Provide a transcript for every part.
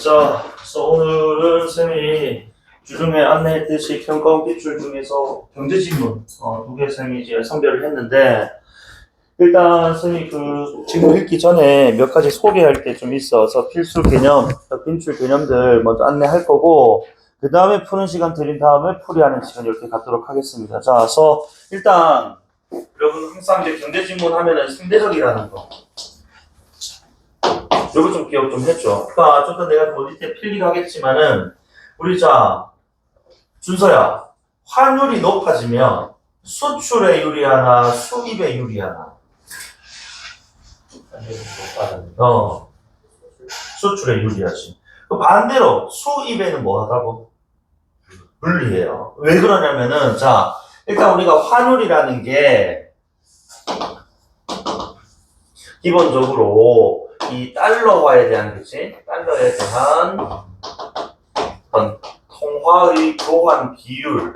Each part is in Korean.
자, 그래서 오늘은 쌤이 주중에 안내했듯이 평가원 기출 중에서 경제지문 두 개 쌤이 이제 선별을 했는데, 일단 쌤이 그 지금 읽기 전에 몇 가지 소개할 게 좀 있어서 필수 개념, 빈출 개념들 먼저 안내할 거고, 그 다음에 푸는 시간 드린 다음에 풀이하는 시간 이렇게 갖도록 하겠습니다. 자, 그래서 일단 여러분 항상 이제 경제지문 하면은 상대적이라는 거, 요거 좀 기억 좀 해줘. 그러니까 좀 더 내가 뭐 밑에 필기도 하겠지만은, 우리 자 준서야, 환율이 높아지면 수출에 유리하나 수입에 유리하나? 수출에 유리하지. 그 반대로 수입에는 뭐 하다고? 불리해요. 왜 그러냐면은, 자 일단 우리가 환율이라는 게 기본적으로 이 달러화에 대한, 그치? 달러에 대한 어떤 통화의 교환 비율,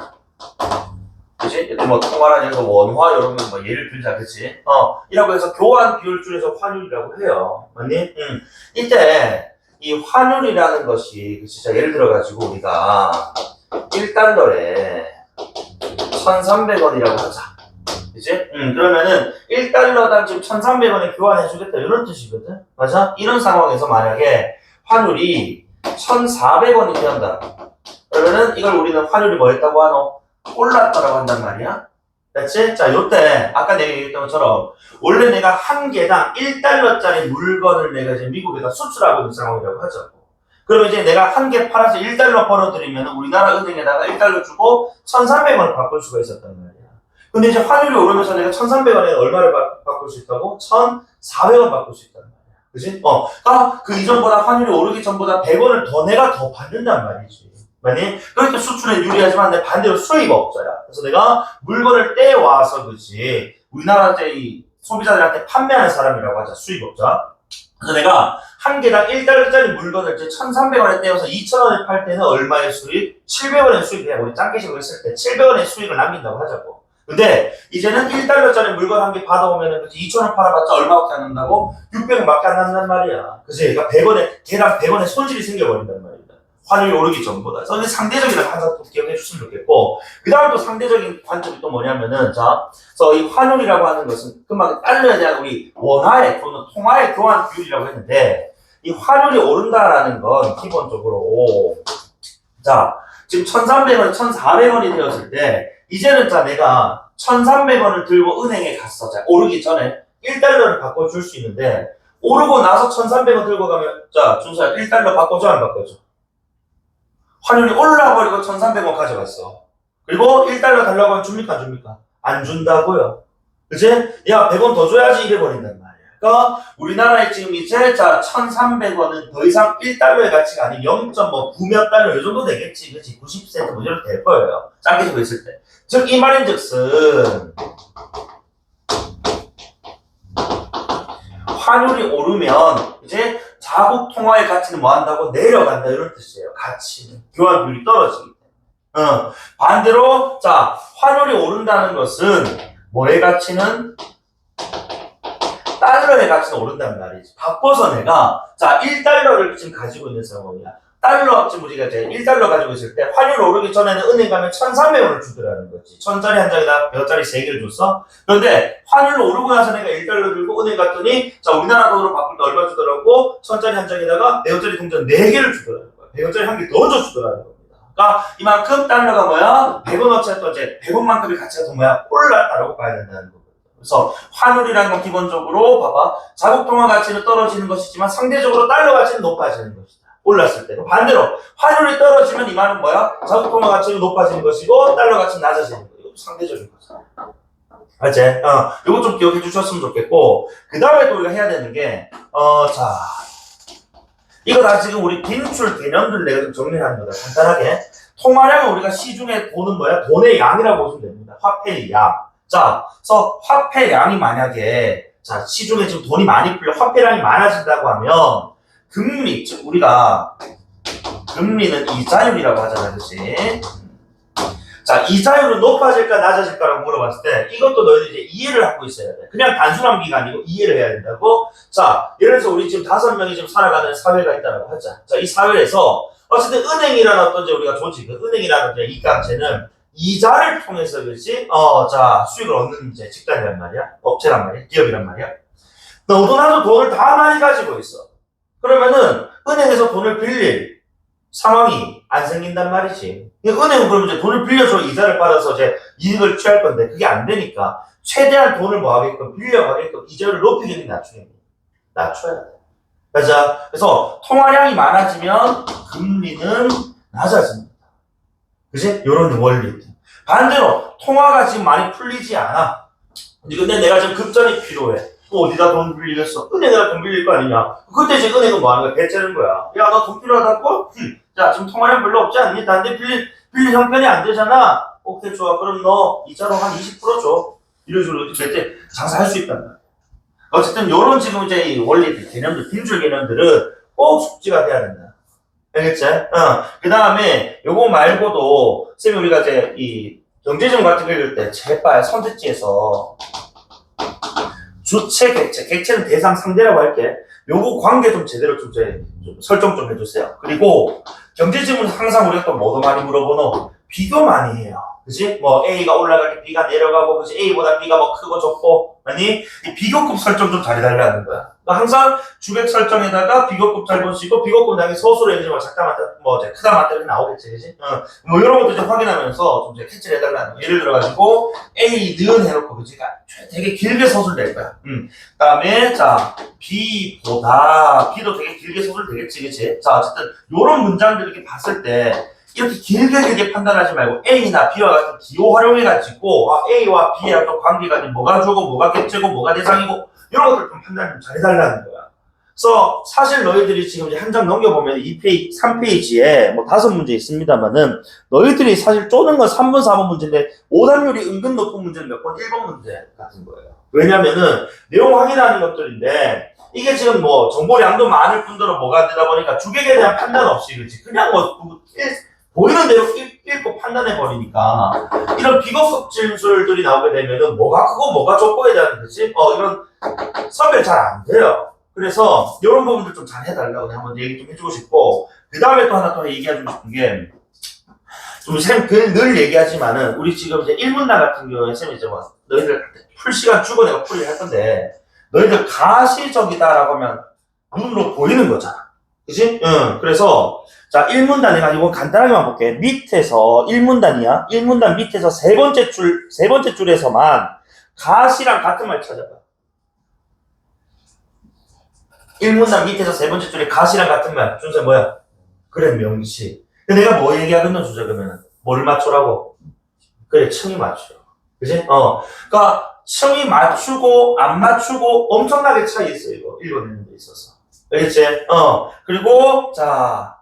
그치? 이렇게 뭐 통화라는 해서 원화 이런 거 뭐 예를 들자, 그치? 이라고 해서 교환 비율 줄여서 환율이라고 해요. 맞니? 이때 이 환율이라는 것이, 그치? 자, 예를 들어가지고 우리가 1달러에 1,300원이라고 하자. 그치? 그러면은 1달러당 지금 1,300원에 교환해주겠다 이런 뜻이거든? 맞아? 이런 상황에서 만약에 환율이 1,400원이 된다. 그러면은 이걸 우리는 환율이 뭐 했다고 하노? 올랐다라고 한단 말이야. 그치? 자, 요때 아까 내가 얘기했던 것처럼 원래 내가 한 개당 1달러짜리 물건을 내가 이제 미국에다 수출하고 있는 상황이라고 하자고. 그러면 이제 내가 한 개 팔아서 1달러 벌어들이면 우리나라 은행에다가 1달러 주고 1,300원을 바꿀 수가 있었단 말이야. 근데 이제 환율이 오르면서 내가 1,300원에 얼마를 바꿀 수 있다고? 1,400원 바꿀 수 있단 말이야. 그치? 그 이전보다 환율이 오르기 전보다 100원을 더 내가 더 받는단 말이지. 맞니? 그러니까 수출에 유리하지만 내 반대로 수입업자야. 그래서 내가 물건을 떼와서, 그치? 우리나라 이제 이 소비자들한테 판매하는 사람이라고 하자. 수입업자. 그래서 내가 한 개당 1달러짜리 물건을 이제 1,300원에 떼어서 2,000원에 팔 때는 얼마의 수익? 700원의 수익이야. 우리 짱깨식으로 했을 때 700원의 수익을 남긴다고 하자고. 근데 이제는 1달러짜리 물건 한 개 받아오면은 2,000원 팔아봤자 얼마밖에 안 남는다고? 600원밖에 안 남는단 말이야. 그치? 그러니까 100원에, 개당 100원의 손실이 생겨버린단 말이야. 환율이 오르기 전보다. 그래서 상대적이라고 항상 또 기억해 줬으면 좋겠고, 그 다음 또 상대적인 관점이 또 뭐냐면은, 자, 그래서 이 환율이라고 하는 것은 금방 달러에 대한 우리 원화의 또는 통화의 교환 비율이라고 했는데, 이 환율이 오른다라는 건 기본적으로, 자, 지금 1,300원, 1,400원이 되었을 때, 이제는 자, 내가 1,300원을 들고 은행에 갔어. 자, 오르기 전에 1달러를 바꿔줄 수 있는데, 오르고 나서 1,300원 들고 가면, 자, 준서야, 1달러 바꿔줘, 안 바꿔줘? 환율이 올라버리고 1,300원 가져갔어. 그리고 1달러 달라고 하면 줍니까, 안 줍니까? 안 준다고요. 그치? 야, 100원 더 줘야지 이래 버린단 말이야. 그러니까 우리나라에 지금 이제 자 1,300원은 더 이상 1달러의 가치가 아닌 0.9몇 달러 이 정도 되겠지. 그치? 90센트 뭐 이렇게 될 거예요. 작게 주고 있을 때. 즉, 이 말인즉슨 환율이 오르면 이제 자국 통화의 가치는 뭐 한다고? 내려간다 이런 뜻이에요. 가치는. 교환 비율이 떨어지기 때문에. 반대로 자 환율이 오른다는 것은 뭐의 가치는? 달러의 가치는 오른다는 말이지. 바꿔서 내가 자 1달러를 지금 가지고 있는 상황이야. 달러, 지금 우리가 이제 1달러 가지고 있을 때 환율 오르기 전에는 은행 가면 1,300원을 주더라는 거지. 1,000짜리 한 장에다 100짜리 3개를 줬어. 그런데 환율 오르고 나서 내가 1달러 들고 은행 갔더니 자 우리나라 돈으로 바꿀 때 얼마 주더라고? 1,000짜리 한 장에다가 100원짜리 동전 4개를 주더라는 거야. 100원짜리 한 개 더 줘주더라는 겁니다. 그러니까 이만큼 달러가 뭐야? 100원어치 또 이제 100원만큼의 가치가 더 뭐야? 올랐다라고 봐야 된다는 거거든. 그래서 환율이라는 건 기본적으로 봐봐. 자국 통화 가치는 떨어지는 것이지만 상대적으로 달러 가치는 높아지는 것이다. 올랐을 때. 반대로 환율이 떨어지면 이 말은 뭐야? 자국 통화 가치는 높아지는 것이고 달러 가치는 낮아지는 거. 이것도 상대적인 거잖아. 알지? 이거 좀 기억해 주셨으면 좋겠고, 그 다음에 또 우리가 해야 되는 게 자 이거 다 지금 우리 빈출 개념들 내가 좀 정리하는 거다. 간단하게. 통화량은 우리가 시중에 돈은 뭐야? 돈의 양이라고 보시면 됩니다. 화폐의 양. 자, 그래서 화폐량이 만약에 자 시중에 지금 돈이 많이 풀려 화폐량이 많아진다고 하면 금리, 즉 우리가 금리는 이자율이라고 하잖아, 그치? 자, 이자율은 높아질까 낮아질까라고 물어봤을 때 이것도 너희들 이제 이해를 하고 있어야 돼. 그냥 단순한 비가 아니고 이해를 해야 된다고. 자, 예를 들어서 우리 지금 5명이 지금 살아가는 사회가 있다고 하자. 자, 이 사회에서 어쨌든 은행이라는 어떤 이제 우리가 조직, 은행이라는 이제 이감체는 이자를 통해서 그렇지, 자, 수익을 얻는 이제 집단이란 말이야. 업체란 말이야. 기업이란 말이야. 너도 나도 돈을 다 많이 가지고 있어. 그러면은 은행에서 돈을 빌릴 상황이 안 생긴단 말이지. 은행은 그러면 이제 돈을 빌려줘 이자를 받아서 이제 이익을 취할 건데 그게 안 되니까 최대한 돈을 뭐 하게끔 빌려가게끔 이자를 높이겠니 낮추겠니? 낮춰야 돼. 그래서 통화량이 많아지면 금리는 낮아집니다. 그지? 요런 원리. 반대로 통화가 지금 많이 풀리지 않아. 근데 내가 지금 급전이 필요해. 어디다 돈 빌리겠어? 은행에다 돈 빌릴 거 아니냐? 그때 이제 은행은 뭐 하는 거야? 배째는 거야. 야, 너 돈 필요하다고? 자, 지금 통화량 별로 없지 않니? 나한테 빌릴 형편이 안 되잖아? 오케이, 좋아. 그럼 너 이자로 한 20% 줘. 이런 식으로 배째 장사할 수 있단 말이야. 어쨌든 요런 지금 이제 이 원리들, 개념들, 빈줄 개념들은 꼭 숙지가 돼야 된다. 알겠지? 그 다음에 요거 말고도 쌤이 우리가 이제 이 경제지문 같은 거 읽을 때 제발 선택지에서 주체, 객체, 객체는 대상 상대라고 할게. 요거 관계 좀 제대로 좀 설정 좀 해주세요. 그리고 경제지문 항상 우리가 또 뭐도 많이 물어보노? 비교 많이 해요. 그치? 뭐 A가 올라갈 때 B가 내려가고, 그치? A보다 B가 뭐 크고 좁고, 아니 이 비교급 설정 좀 잘 해달라는 거야. 그러니까 항상 주객 설정에다가 비교급 잘 보시고, 비교급 당연히 소수로 이제 뭐 작다 맞다, 뭐 이제 크다 맞다 이렇게 나오겠지, 그치? 뭐 이런 것도 이제 확인하면서 좀 이제 캐치를 해달라는 거. 예를 들어가지고 A는 해놓고, 그치? 그러니까 되게 길게 서술 될 거야. 그다음에 자 B보다 B도 되게 길게 서술 되겠지, 그치? 자 어쨌든 요런 문장들 이렇게 봤을 때. 이렇게 길게 판단하지 말고 A나 B와 같은 기호 활용해가지고 A와 B의 어떤 관계가 뭐가 주고 뭐가 객체고 뭐가 대상이고 이런 것들 좀 판단 좀 잘해달라는 거야. 그래서 사실 너희들이 지금 이제 한 장 넘겨보면 2페이지, 3페이지에 뭐 5문제 있습니다만은 너희들이 사실 쪼는 건 3번, 4번 문제인데 오답률이 은근 높은 문제는 몇 번? 1번 문제 같은 거예요. 왜냐면은 내용 확인하는 것들인데 이게 지금 뭐 정보량도 많을 뿐더러 뭐가 되다 보니까 주객에 대한 판단 없이 그렇지 그냥 뭐 보이는 대로 읽고 판단해버리니까 이런 비거급 진술들이 나오게 되면은 뭐가 크고 뭐가 좁고에 대한 거지 이런 선별 잘 안 돼요. 그래서 이런 부분들 좀 잘 해달라고 내가 한번 얘기 좀 해주고 싶고 그 다음에 또 하나 더 얘기해주고 싶은 게 좀 쌤 늘 얘기하지만은 우리 지금 이제 1문단 같은 경우에 쌤이 이제 뭐 너희들 풀 시간 주고 내가 풀이를 할 건데 너희들 가시적이다라고 하면 눈으로 보이는 거잖아. 그치? 그래서 자, 1문단 내가 이거 간단하게만 볼게. 밑에서 1문단이야. 1문단 밑에서 세 번째 줄에서만 가시랑 같은 말 찾아봐. 1문단 밑에서 세 번째 줄에 가시랑 같은 말. 준서 뭐야? 그래, 명시. 내가 뭐 얘기하겠노, 주제 그러면은. 뭘 맞추라고? 그래, 층이 맞추려. 그치? 그니까, 층이 맞추고, 안 맞추고, 엄청나게 차이 있어, 이거. 읽어내는 데 있어서. 알겠지? 그리고, 자,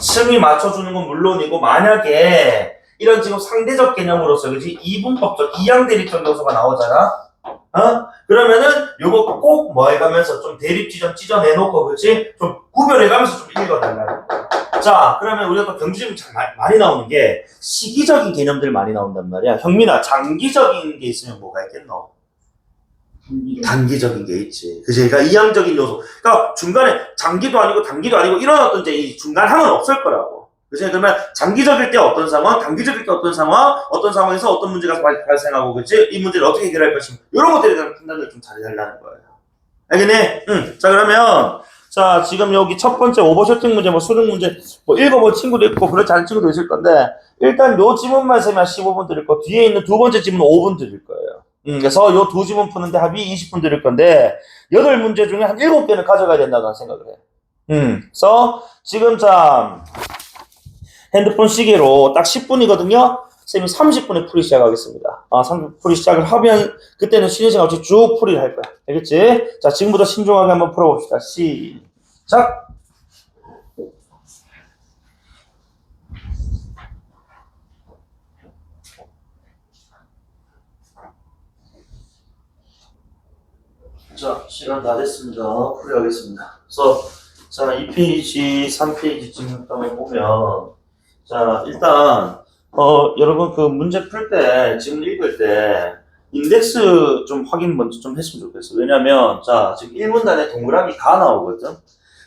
층이 맞춰주는 건 물론이고, 만약에, 이런 지금 상대적 개념으로서, 그지? 이분법적, 이양대립적 요소가 나오잖아? 그러면은, 요거 꼭 뭐 해가면서 좀 대립지점 찢어내놓고, 그치? 좀 구별해가면서 좀 읽어달라는 거야. 자, 그러면 우리가 또 경지지문 참 많이 나오는 게, 시기적인 개념들 많이 나온단 말이야. 형민아, 장기적인 게 있으면 뭐가 있겠노? 단기적인 게 있지. 그치? 그러니까 이양적인 요소. 그러니까 중간에 장기도 아니고 단기도 아니고 이런 어떤 이제 이 중간함은 없을 거라고. 그치? 그러면 장기적일 때 어떤 상황, 단기적일 때 어떤 상황, 어떤 상황에서 어떤 문제가 발생하고, 그치? 이 문제를 어떻게 해결할 것인가. 이런 것들에 대한 판단을 좀 잘해달라는 거예요. 알겠네? 자, 그러면, 자, 지금 여기 첫 번째 오버쇼팅 문제, 뭐 수능 문제, 뭐 읽어본 친구도 있고, 그렇지 않은 친구도 있을 건데, 일단 요 지문만 세면 15분 드릴 거, 뒤에 있는 두 번째 지문은 5분 드릴 거예요. 그래서 요 두 지문 푸는데 합이 20분 드릴 건데 8문제 중에 한 7개는 가져가야 된다고 생각을 해. 그래서 지금 자 핸드폰 시계로 딱 10분이거든요. 쌤이 30분에 풀이 시작하겠습니다. 30분 풀이 시작을 하면 그때는 쉬는 시간 없이 쭉 풀이를 할 거야. 알겠지? 자, 지금부터 신중하게 한번 풀어봅시다. 시작! 자, 시간 다 됐습니다. 풀이하겠습니다. 그래서, 자, 2페이지, 3페이지 지금 한번 보면, 자, 일단, 여러분 그 문제 풀 때, 지금 읽을 때, 인덱스 좀 확인 먼저 좀 했으면 좋겠어. 왜냐면, 자, 지금 1문단에 동그라미 가 나오거든?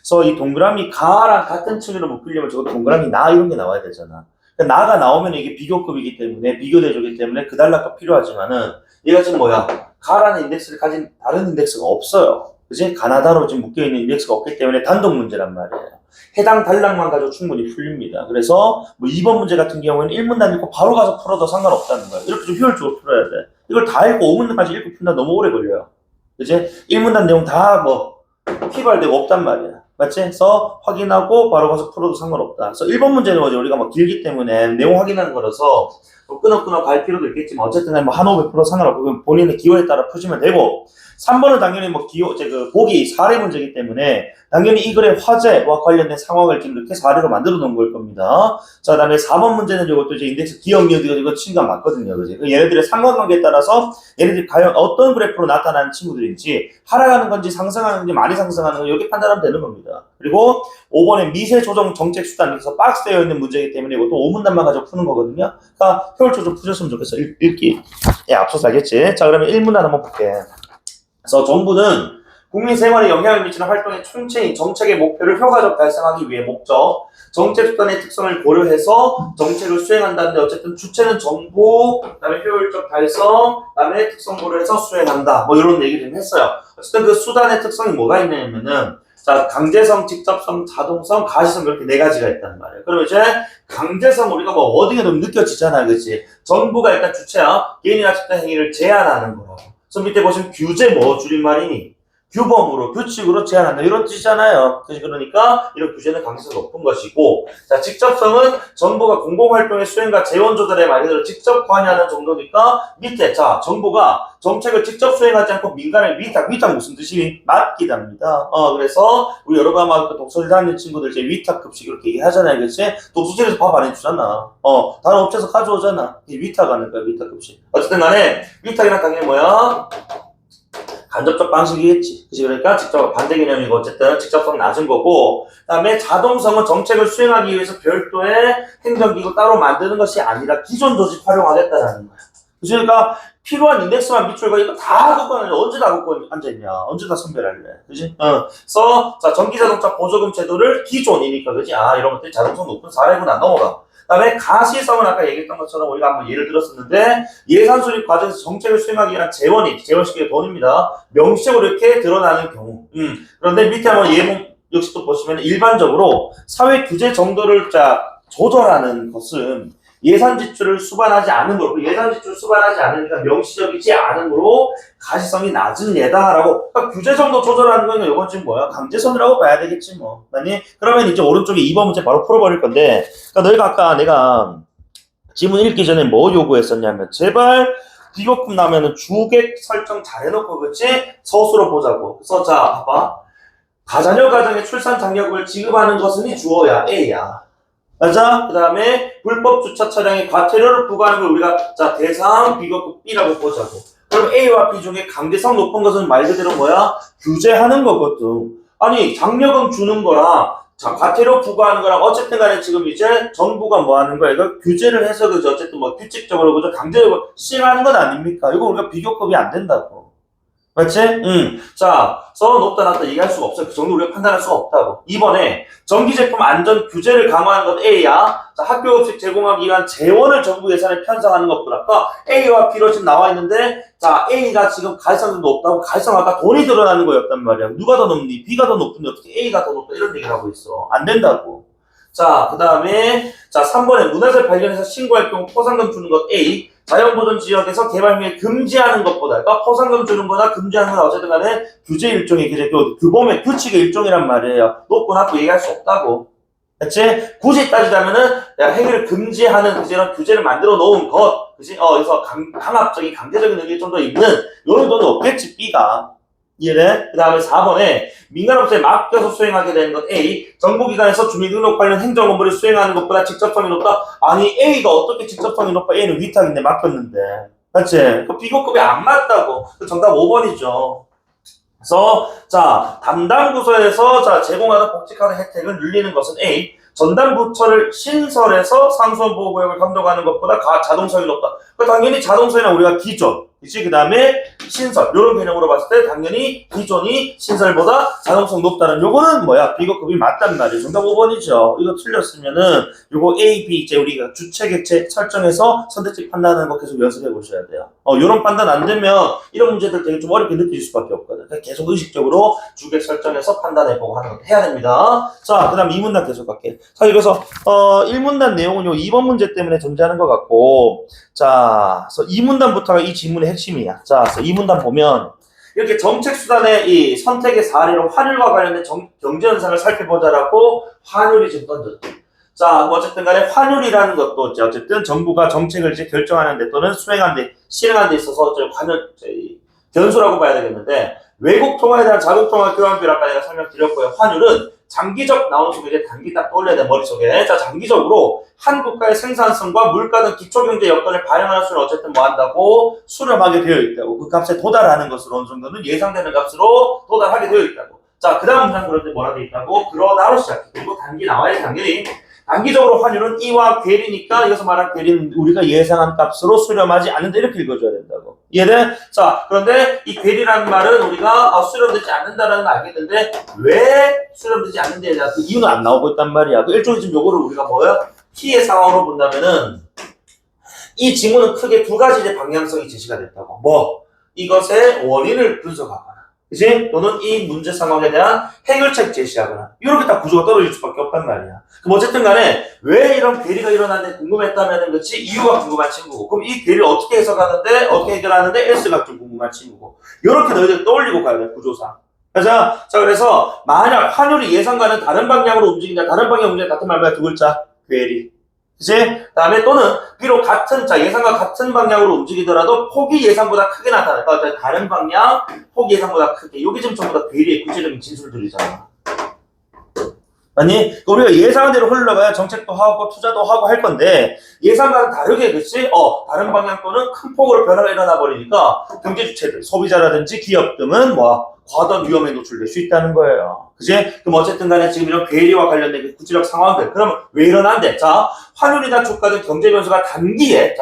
그래서 이 동그라미 가랑 같은 층으로 묶으려면 저거 동그라미 나 이런 게 나와야 되잖아. 그러니까 나가 나오면 이게 비교급이기 때문에, 비교대조이기 때문에 그 단락가 필요하지만은, 얘가 지금 뭐야? 가라는 인덱스를 가진 다른 인덱스가 없어요. 그지? 가나다로 지금 묶여있는 인덱스가 없기 때문에 단독 문제란 말이에요. 해당 단락만 가지고 충분히 풀립니다. 그래서 뭐 2번 문제 같은 경우에는 1문단 읽고 바로 가서 풀어도 상관없다는 거예요. 이렇게 좀 효율적으로 풀어야 돼. 이걸 다 읽고 5문단까지 읽고 푼다 너무 오래 걸려요. 그지? 1문단 내용 다 뭐 피발되고 없단 말이야. 맞지? 그래서 확인하고 바로 가서 풀어도 상관없다. 그래서 1번 문제는 뭐지? 우리가 뭐 길기 때문에 내용 확인하는 거라서 뭐 끊어 갈 필요도 있겠지만 어쨌든 뭐 한 500% 상관없고 본인의 기호에 따라 푸시면 되고 3번은 당연히 뭐 기호, 보기 사례 문제이기 때문에 당연히 이 글의 화제와 관련된 상황을 지금 이렇게 사례로 만들어 놓은 걸 겁니다. 자, 그 다음에 4번 문제는 이것도 이제 인덱스 기억, 미어드 이거 친구가 맞거든요. 그지? 얘네들의 상관관계에 따라서 얘네들이 과연 어떤 그래프로 나타나는 친구들인지 하락하는 건지 상승하는 건지 많이 상승하는 건지 이렇게 판단하면 되는 겁니다. 그리고 5번에 미세 조정 정책 수단에서 박스되어 있는 문제이기 때문에 이것도 5문단만 가지고 푸는 거거든요. 그러니까 효율적으로 좀 푸셨으면 좋겠어. 읽기. 예, 앞서서 알겠지? 자, 그러면 1문단 한번 볼게. 그래서 정부는 국민 생활에 영향을 미치는 활동의 총체인 정책의 목표를 효과적 달성하기 위해 목적, 정책 수단의 특성을 고려해서 정책을 수행한다는데 어쨌든 주체는 정부, 그다음에 효율적 달성, 그다음에 특성 고려해서 수행한다. 뭐 이런 얘기를 좀 했어요. 어쨌든 그 수단의 특성이 뭐가 있냐면은 자, 강제성, 직접성, 자동성, 가시성 이렇게 네 가지가 있다는 말이에요. 그럼 이제 강제성 우리가 뭐 어디가 좀 느껴지잖아, 그렇지? 정부가 일단 주체야 개인이나 집단 행위를 제한하는 거라고. 그래서 밑에 보시면 규제 뭐 줄임말이니? 규범으로, 규칙으로 제한한다. 이런 뜻이잖아요. 그러니까 이런 규제는 강제성이 높은 것이고, 자, 직접성은 정부가 공공활동의 수행과 재원 조달에 말 그대로 직접 관여하는 정도니까 밑에, 자, 정부가 정책을 직접 수행하지 않고 민간에 위탁 무슨 뜻이? 맡기답니다. 그래서 우리 여러 가마 독서실 다니는 친구들 이제 위탁급식 이렇게 얘기하잖아요. 그치? 독서실에서 밥 안 해주잖아. 다른 업체에서 가져오잖아. 위탁하는 거야, 위탁급식. 어쨌든 간에 위탁이란 당연히 뭐야? 간접적 방식이겠지. 그치? 그러니까 직접 반대 개념이고 어쨌든 직접성 낮은 거고 그다음에 자동성은 정책을 수행하기 위해서 별도의 행정기구 따로 만드는 것이 아니라 기존 조직 활용하겠다라는 거야. 그치? 그러니까 필요한 인덱스만 밑줄과 이거 다 갖고 있는데 언제 다 갖고 앉아있냐. 언제 다 선별할래. 그치? 그래서 자 전기자동차 보조금 제도를 기존이니까 그치? 이런 것들이 자동성 높은 사례구나. 넘어가. 그다음에 가시성은 아까 얘기했던 것처럼 우리가 한번 예를 들었었는데 예산 수립 과정에서 정책을 수행하기 위한 재원식의 돈입니다. 명시적으로 이렇게 드러나는 경우. 그런데 밑에 한번 예문 역시 또 보시면 일반적으로 사회 규제 정도를 조절하는 것은 예산 지출을 수반하지 않은 거로 예산 지출을 수반하지 않으니까 명시적이지 않으므로 가시성이 낮은 예다라고 그러니까 규제 정도 조절하는 거는 이건 지금 뭐야? 강제성이라고 봐야 되겠지 뭐. 아니 그러면 이제 오른쪽에 2번 문제 바로 풀어버릴 건데 그러니까 너희가 아까 내가 지문 읽기 전에 뭐 요구했었냐면 제발 비교급 나면은 주객 설정 잘 해놓고 그치? 서술로 보자고. 그래서 자 봐봐. 다자녀 가정의 출산 장려금을 지급하는 것은 이 주어야 A야. 맞아? 그 다음에 불법 주차 차량에 과태료를 부과하는 걸 우리가 자 대상 비교급 B라고 보자고. 그럼 A와 B 중에 강제성 높은 것은 말 그대로 뭐야? 규제하는 거거든. 아니 장려금 주는 거랑 자 과태료 부과하는 거랑 어쨌든 간에 지금 이제 정부가 뭐 하는 거야? 이거 규제를 해서 그죠? 어쨌든 뭐 규칙적으로 그죠? 강제로 시행하는 건 아닙니까? 이거 우리가 비교급이 안 된다고. 맞지? 자, 서 높다 낮다 얘기할 수가 없어. 그 정도 우리가 판단할 수가 없다고. 이번에 전기제품 안전 규제를 강화하는 것 A야. 자, 학교 급식 제공하기 위한 재원을 정부 예산에 편성하는 것보다 A와 B로 지금 나와 있는데 자, A가 지금 가시성도 높다고 가시성 아까 돈이 드러나는 거였단 말이야. 누가 더 높니? B가 더 높은데 어떻게 A가 더 높다 이런 얘기를 하고 있어. 안 된다고. 자, 그 다음에 자 3번에 문화재 발견해서 신고할 경우 포상금 주는 것 A 자연보전 지역에서 개발 및 금지하는 것보다 그러니까 포상금 주는 거나 금지하는 거나 어쨌든 간에 규제 일종의 규범의 규칙의 일종이란 말이에요. 높고 낮고 얘기할 수 없다고. 그치? 굳이 따지자면은 행위를 금지하는 이런 규제를 만들어 놓은 것 그치? 그래서 강압적인 강제적인 의미 좀 더 있는 요런 돈은 없겠지 B가. 이해돼? 그 다음에 4번에 민간업체에 맡겨서 수행하게 되는 것 A 정부기관에서 주민등록 관련 행정 업무를 수행하는 것보다 직접성이 높다? 아니 A가 어떻게 직접성이 높아? A는 위탁인데 맡겼는데 맞지? 그 비교급이 안 맞다고 그 정답 5번이죠. 그래서 자 담당 부서에서 자 제공하는 복직하는 혜택을 늘리는 것은 A. 전담 부처를 신설해서 상수원 보호구역을 감독하는 것보다 자동성이 높다. 당연히 자동성이나 우리가 기존, 그치? 그 다음에 신설 이런 개념으로 봤을 때 당연히 기존이 신설보다 자동성 높다는 요거는 뭐야? 비거급이 맞단 말이에요. 정답 5번이죠. 이거 틀렸으면은 요거 A, B 이제 우리가 주체 객체 설정해서 선택지 판단하는 거 계속 연습해 보셔야 돼요. 요런 판단 안 되면 이런 문제들 되게 좀 어렵게 느낄 수밖에 없거든. 그러니까 계속 의식적으로 주객 설정해서 판단해보고 하는 것도 해야 됩니다. 자, 그 다음 2문단 계속 갈게. 자, 그래서 1문단 내용은 요 2번 문제 때문에 존재하는 것 같고, 자, 그래서 2문단부터가 이 지문의 핵심이야. 자, 그래서 2문단 보면 이렇게 정책수단의 이 선택의 사례로 환율과 관련된 경제 현상을 살펴보자라고 환율이 지금 던졌다. 자, 어쨌든 간에 환율이라는 것도 이제 어쨌든 정부가 정책을 이제 결정하는 데 또는 수행하는 데, 실행하는 데 있어서 변수라고 봐야 되겠는데, 외국 통화에 대한 자국 통화 교환비율 아까 내가 설명드렸고요. 환율은 장기적 나오는 순간 이제 단기 딱 떠올려야 돼, 머릿속에. 자, 장기적으로 한 국가의 생산성과 물가 등 기초경제 여건을 반영할 수는 어쨌든 뭐 한다고 수렴하게 되어 있다고. 그 값에 도달하는 것으로 어느 정도는 예상되는 값으로 도달하게 되어 있다고. 자, 그 다음 문장 그럴 때 뭐라 되어 있다고? 그러나로 시작해. 그리고 단기 나와야지, 당연히. 단기적으로 환율은 이와 괴리니까 여기서 말한 괴리는 우리가 예상한 값으로 수렴하지 않는다 이렇게 읽어줘야 된다고. 이해돼? 자, 그런데 이 괴리라는 말은 우리가 수렴되지 않는다라는 걸 알겠는데 왜 수렴되지 않는다에 대한 그 이유는 안 나오고 있단 말이야. 그 일종의 지금 요거를 우리가 뭐야? T의 상황으로 본다면은 이 지문은 크게 두 가지 이제 방향성이 제시가 됐다고. 뭐? 이것의 원인을 분석하거나. 그치? 또는 이 문제 상황에 대한 해결책 제시하거나 이렇게 딱 구조가 떨어질 수밖에 없단 말이야. 그럼 어쨌든 간에 왜 이런 괴리가 일어났는지 궁금했다면 그렇지 이유가 궁금한 친구고 그럼 이 괴리를 어떻게 해석하는데 어떻게 해결하는데 S가 좀 궁금한 친구고 이렇게 너희들 떠올리고 가야 돼 구조상. 자 그래서 만약 환율이 예상과는 다른 방향으로 움직인다. 다른 방향 움직인다. 같은 말만 두 글자 괴리. 그치? 다음에 또는 비록 같은 예상과 같은 방향으로 움직이더라도 폭이 예상보다 크게 나타나. 그러니까 다른 방향, 폭이 예상보다 크게. 이게 지금 전부 다 괴리의 구체적인 진술들이잖아. 아니, 우리가 예상한 대로 흘러가야 정책도 하고 투자도 하고 할 건데 예상과는 다르게, 그치? 다른 방향 또는 큰 폭으로 변화가 일어나 버리니까 경제 주체들, 소비자라든지 기업 등은 과도한 위험에 노출될 수 있다는 거예요. 그치? 그럼 어쨌든 간에 지금 이런 괴리와 관련된 구체적 상황들, 그러면 왜 일어난대? 자, 환율이나 주가 등 경제 변수가 단기에,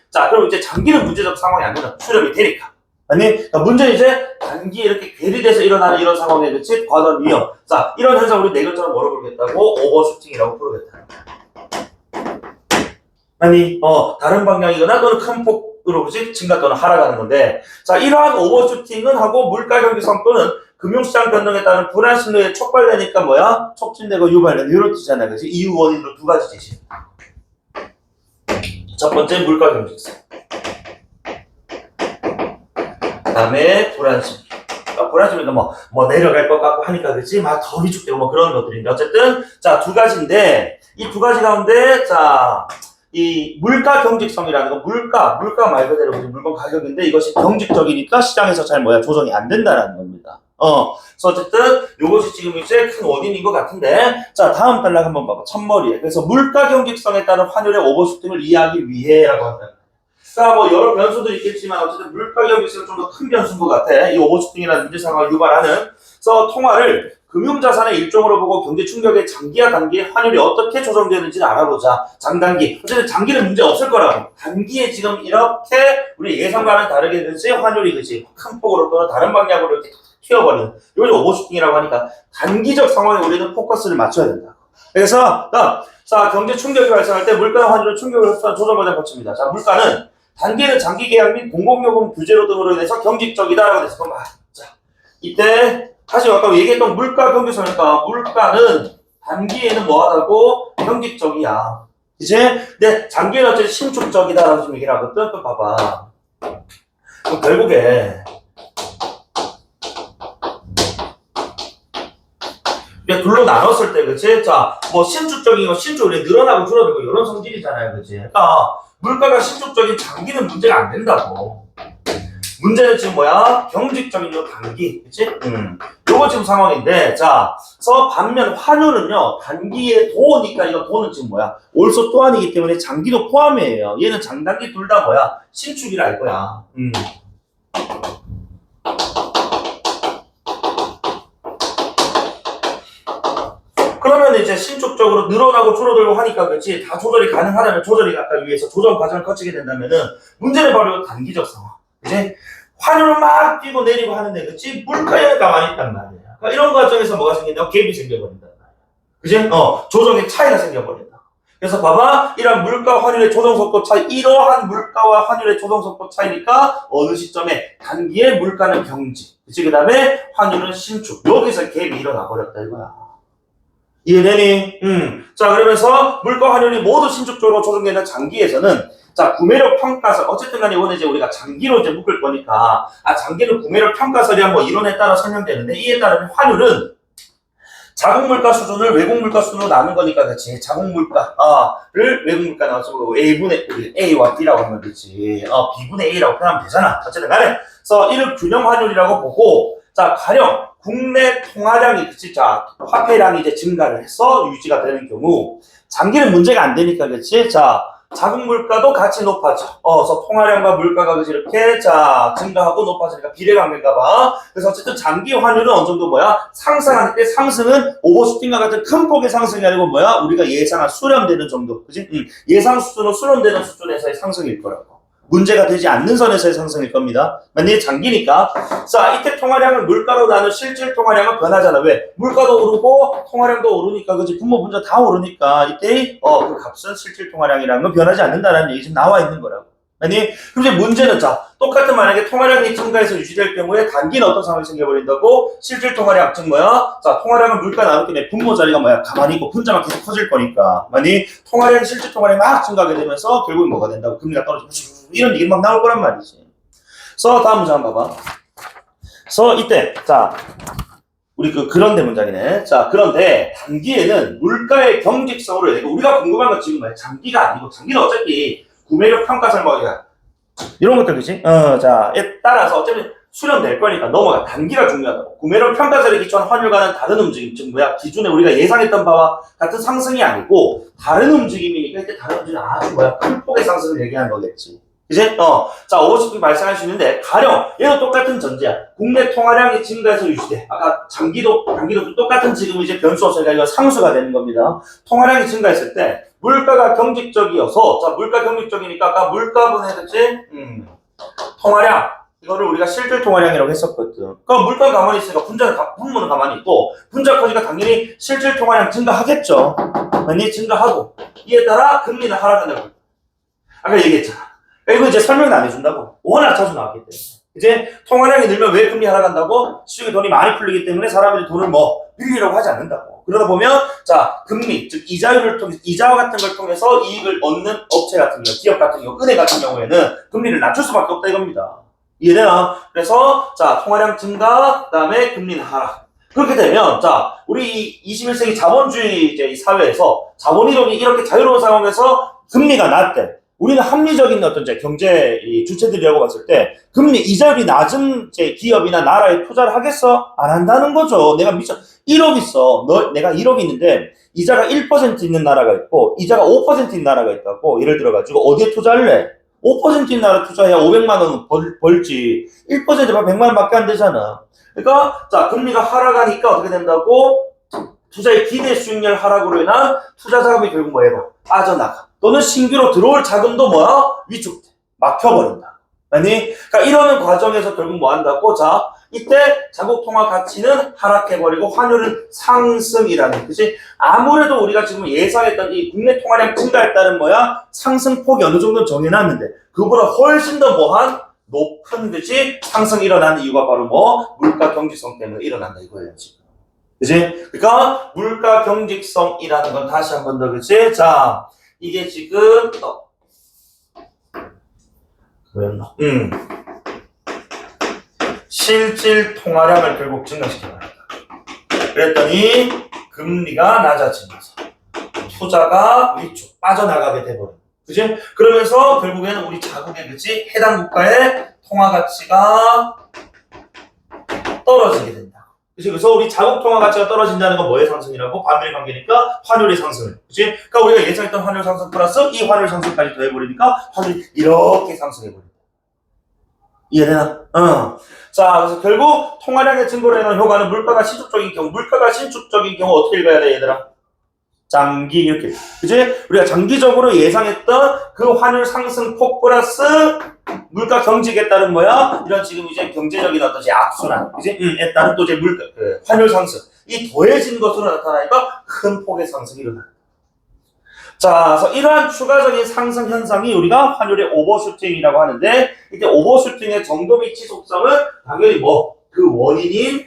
자, 그럼 이제 장기는 문제적 상황이 아니라 수렴이 되니까. 아니, 그러니까 문제는 이제 단기에 이렇게 괴리돼서 일어나는 이런 상황에 그치? 과도한 위험. 자, 이런 현상 우리 네 글자로 뭐로 부르겠다고? 오버슈팅이라고 부르겠다. 아니, 다른 방향이거나 또는 큰 폭으로 그치? 증가 또는 하락하는 건데, 자, 이러한 오버슈팅은 하고 물가 경기성 또는 금융시장 변동에 따른 불안 심리에 촉발되니까 뭐야? 촉진되고 유발되는 이런 뜻이잖아. 그치? 이유 원인으로 두 가지 제시. 첫 번째 물가 경기성. 그 다음에 불안심. 불안심이니까 뭐 내려갈 것 같고 하니까 그치? 막 더 위축되고 뭐 그런 것들인데 어쨌든 자 두 가지인데 이 두 가지 가운데 자 이 물가 경직성이라는 건 물가 말 그대로 물건 가격인데 이것이 경직적이니까 시장에서 잘 조정이 안 된다라는 겁니다. 그래서 어쨌든 요것이 지금 이제 큰 원인인 것 같은데 자 다음 단락 한번 봐봐. 첫머리에 그래서 물가 경직성에 따른 환율의 오버슈팅을 이해하기 위해라고 한다. 그러니까 여러 변수도 있겠지만 어쨌든 물가 경직성은 좀 더 큰 변수인 것 같아. 이 오버슈팅이라는 문제 상황을 유발하는. 그래서 통화를 금융자산의 일종으로 보고 경제 충격의 장기와 단기에 환율이 어떻게 조정되는지를 알아보자. 장단기. 어쨌든 장기는 문제 없을 거라고. 단기에 지금 이렇게 우리 예상과는 다르게 그치 환율이 그치 큰 폭으로 또는 다른 방향으로 이렇게 튀어버리는. 이걸 오버슈팅이라고 하니까 단기적 상황에 우리는 포커스를 맞춰야 된다. 그래서 자 경제 충격이 발생할 때 물가와 환율은 충격을 흡수한 조정 과정 거칩니다. 자 물가는 단기에는 장기 계약 및 공공요금 규제로 등으로 인해서 경직적이다라고 돼서 자 이때 다시 아까 얘기했던 물가 경직성이니까 물가는 단기에는 뭐하다고 경직적이야. 이제 근데 장기에는 어쨌든 신축적이다라고 좀 얘기를 하거든. 또 봐봐. 그럼 결국에 둘로 나눴을 때 그치? 자 신축적인 거 신축이 늘어나고 줄어들고 이런 성질이잖아요. 그치? 그러니까 물가가 신축적인 장기는 문제가 안 된다고. 문제는 지금 경직적인 요 단기, 그치? 요거 지금 상황인데, 자, 그래서 반면 환율은요, 단기에 도니까 이거 도는 지금 올소 또한이기 때문에 장기도 포함이에요. 얘는 장단기 둘 다 신축이라 할 거야. 그러면 이제 신축적으로 늘어나고 줄어들고 하니까 그렇지 다 조절이 가능하다면 조절이 아까 위해서 조정 과정을 거치게 된다면은 문제는 바로 단기적 상황. 그지? 환율은 막 뛰고 내리고 하는데 그치? 물가에는 가만히 있단 말이야. 그러니까 이런 과정에서 뭐가 생긴다? 갭이 생겨버린단 말이야. 그지? 조정의 차이가 생겨버린다. 그래서 봐봐. 이러한 물가 환율의 조정 속도 차이, 이러한 물가와 환율의 조정 속도 차이니까 어느 시점에 단기에 물가는 경지. 그치? 그 다음에 환율은 신축. 여기서 갭이 일어나 버렸다 이거야. 이해되니? 자, 그러면서 물가 환율이 모두 신축적으로 조정되는 장기에서는 자, 구매력 평가설. 어쨌든 간에 이거는 이제 우리가 장기로 이제 묶을 거니까, 장기는 구매력 평가설이란 뭐 이론에 따라 설명되는데, 이에 따르면 환율은 자국물가 수준을 외국물가 수준으로 나눈 거니까, 그렇지. 자국물가를 외국물가 나눠서 A분의, A와 B라고 하면 되지. B분의 A라고 표현하면 되잖아. 어쨌든 간에. 그래서 이를 균형 환율이라고 보고, 자, 가령 국내 통화량이, 그치. 자, 화폐량이 이제 증가를 해서 유지가 되는 경우, 장기는 문제가 안 되니까, 그렇지. 자, 자국 물가도 같이 높아져. 그래서 통화량과 물가가 그치 이렇게 자 증가하고 높아지니까 비례관계인가 봐. 그래서 어쨌든 장기 환율은 어느 정도 상승할 때 상승은 오버슈팅과 같은 큰 폭의 상승이 아니고 우리가 예상한 수렴되는 정도, 그지? 예상 수준으로 수렴되는 수준에서의 상승일 거라고. 문제가 되지 않는 선에서의 상승일 겁니다. 만약에 장기니까. 자, 이때 통화량을 물가로 나눈 실질 통화량은 변하잖아. 왜? 물가도 오르고 통화량도 오르니까, 그지? 분모 분자 다 오르니까 이때 그 값은 실질 통화량이라는 건 변하지 않는다는 얘기 지금 나와 있는 거라고. 아니, 그럼 이제 문제는 자, 똑같은 만약에 통화량이 증가해서 유지될 경우에 단기는 어떤 상황이 생겨버린다고? 실질 통화량, 즉 자, 통화량을 물가 나누기 때문에 분모 자리가 가만히 있고 분자만 계속 커질 거니까. 만약 통화량, 실질 통화량이 막 증가하게 되면서 결국은 뭐가 된다고? 금리가 떨어지고 이런 얘기 막 나올 거란 말이지. 그래서 다음 문제 한번 봐봐. 그래서 이때 자, 우리 그런데 문장이네. 자, 그런데 단기에는 물가의 경직성으로 해야 되고, 우리가 궁금한 건 지금 장기가 아니고, 장기는 어차피 구매력 평가설 이런 것들, 그치? 에 따라서 어차피 수렴될 거니까 넘어가. 단기가 중요하다고. 구매력 평가설에 기초한 환율과는 다른 움직임, 즉 기존에 우리가 예상했던 바와 같은 상승이 아니고 다른 움직임이니까 이때 다른 움직임은 아주 큰 폭의 상승을 얘기하는 거겠지. 그치? 자, 오버슈팅 발생할 수 있는데, 가령, 얘도 똑같은 전제야. 국내 통화량이 증가해서 유지돼. 아까 단기도 똑같은 지금 이제 변수 없으니까 이거 상수가 되는 겁니다. 통화량이 증가했을 때, 물가가 경직적이어서, 자, 물가 경직적이니까 아까 물가분해, 그치? 통화량. 이거를 우리가 실질 통화량이라고 했었거든. 그럼 물가가 가만히 있으니까 분모는 가만히 있고, 분자 커지가 당연히 실질 통화량 증가하겠죠. 많이 증가하고, 이에 따라 금리는 하락한다고. 아까 얘기했잖아. 이거 이제 설명을 안 해준다고. 워낙 자주 나왔기 때문에. 이제 통화량이 늘면 왜 금리 하락한다고? 시중에 돈이 많이 풀리기 때문에 사람들이 돈을 빌리려고 하지 않는다고. 그러다 보면 자, 금리, 즉 이자율을 통해서, 이자와 같은 걸 통해서 이익을 얻는 업체 같은 경우, 기업 같은 경우, 은행 같은 경우에는 금리를 낮출 수밖에 없다 이겁니다. 이해되나? 그래서 자, 통화량 증가, 그다음에 금리는 하락. 그렇게 되면 자, 우리 21세기 자본주의 이제 이 사회에서 자본 이동이 이렇게 자유로운 상황에서 금리가 낮대. 우리는 합리적인 어떤 이제 경제 주체들이라고 봤을 때 금리 이자율이 낮은 이제 기업이나 나라에 투자를 하겠어? 안 한다는 거죠. 내가 1억 있어. 내가 1억 있는데 이자가 1% 있는 나라가 있고 이자가 5%인 나라가 있다고. 예를 들어가지고 어디에 투자할래? 5%인 나라 투자해야 500만 원 벌지. 1%면 100만 원밖에 안 되잖아. 그러니까 자, 금리가 하락하니까 어떻게 된다고? 투자의 기대 수익률 하락으로 인한 투자 자금이 결국 빠져나가. 또는 신규로 들어올 자금도 위축돼. 막혀버린다. 아니, 그러니까 이러는 과정에서 결국 한다고? 자, 이때 자국 통화 가치는 하락해버리고 환율은 상승이라는, 그치? 아무래도 우리가 지금 예상했던 이 국내 통화량 증가에 따른 상승폭이 어느 정도 정해놨는데, 그보다 훨씬 더 높은, 그치? 상승이 일어나는 이유가 바로 물가 경직성 때문에 일어난다 이거예요, 지금. 그치? 그러니까 물가 경직성이라는 건 다시 한 번 더, 그치? 자, 이게 지금 뭐였나? 실질 통화량을 결국 증가시켜버린다. 그랬더니 금리가 낮아지면서 투자가 위축 빠져나가게 돼버려. 그치? 그러면서 결국에는 우리 자국의, 그치? 해당 국가의 통화 가치가 떨어지게 된다. 그치? 그래서 우리 자국 통화 가치가 떨어진다는 건 뭐의 상승이라고? 반대의 관계니까 환율의 상승을. 그치? 그러니까 우리가 예상했던 환율 상승 플러스 이 환율 상승까지 더해버리니까 환율이 이렇게 상승해버린다. 이해되나? 자, 그래서 결국 통화량의 증가로 인한 효과는 물가가 신축적인 경우, 물가가 신축적인 경우 어떻게 읽어야 돼, 얘들아? 장기 이렇게. 그지? 우리가 장기적으로 예상했던 그 환율 상승폭 플러스 물가 경직에 따른 뭐야? 이런 지금 이제 경제적인 어떤 악순환, 그지? 에 따른 또 이제 물가, 환율 상승. 이 더해진 것으로 나타나니까 큰 폭의 상승이 일어나. 자, 그래서 이러한 추가적인 상승 현상이 우리가 환율의 오버슈팅이라고 하는데, 이때 오버슈팅의 정도 및 지속성은 당연히 그 원인인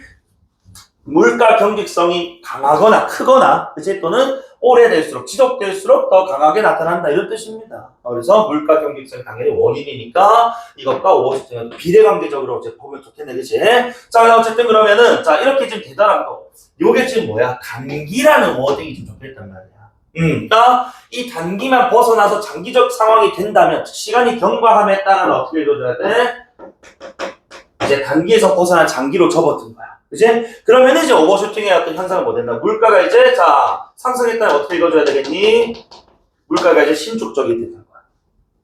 물가 경직성이 강하거나 크거나, 그치? 또는 오래될수록, 지속될수록 더 강하게 나타난다. 이런 뜻입니다. 그래서 물가 경직성이 당연히 원인이니까 이것과 오버슈팅은 비례관계적으로 이제 보면 좋겠네. 그치? 자, 어쨌든 그러면은, 자, 이렇게 지금 대단한 거. 요게 지금 뭐야? 단기라는 워딩이 좀 적혀있단 말이야. 그러니까 이 단기만 벗어나서 장기적 상황이 된다면 시간이 경과함에 따라 어떻게 읽어줘야 돼? 이제 단기에서 벗어난 장기로 접어든 거야. 그치? 그러면 이제 오버슈팅의 어떤 현상은 뭐 된다? 물가가 이제 자 상승했다면 어떻게 읽어줘야 되겠니? 물가가 이제 신축적이 되는 거야.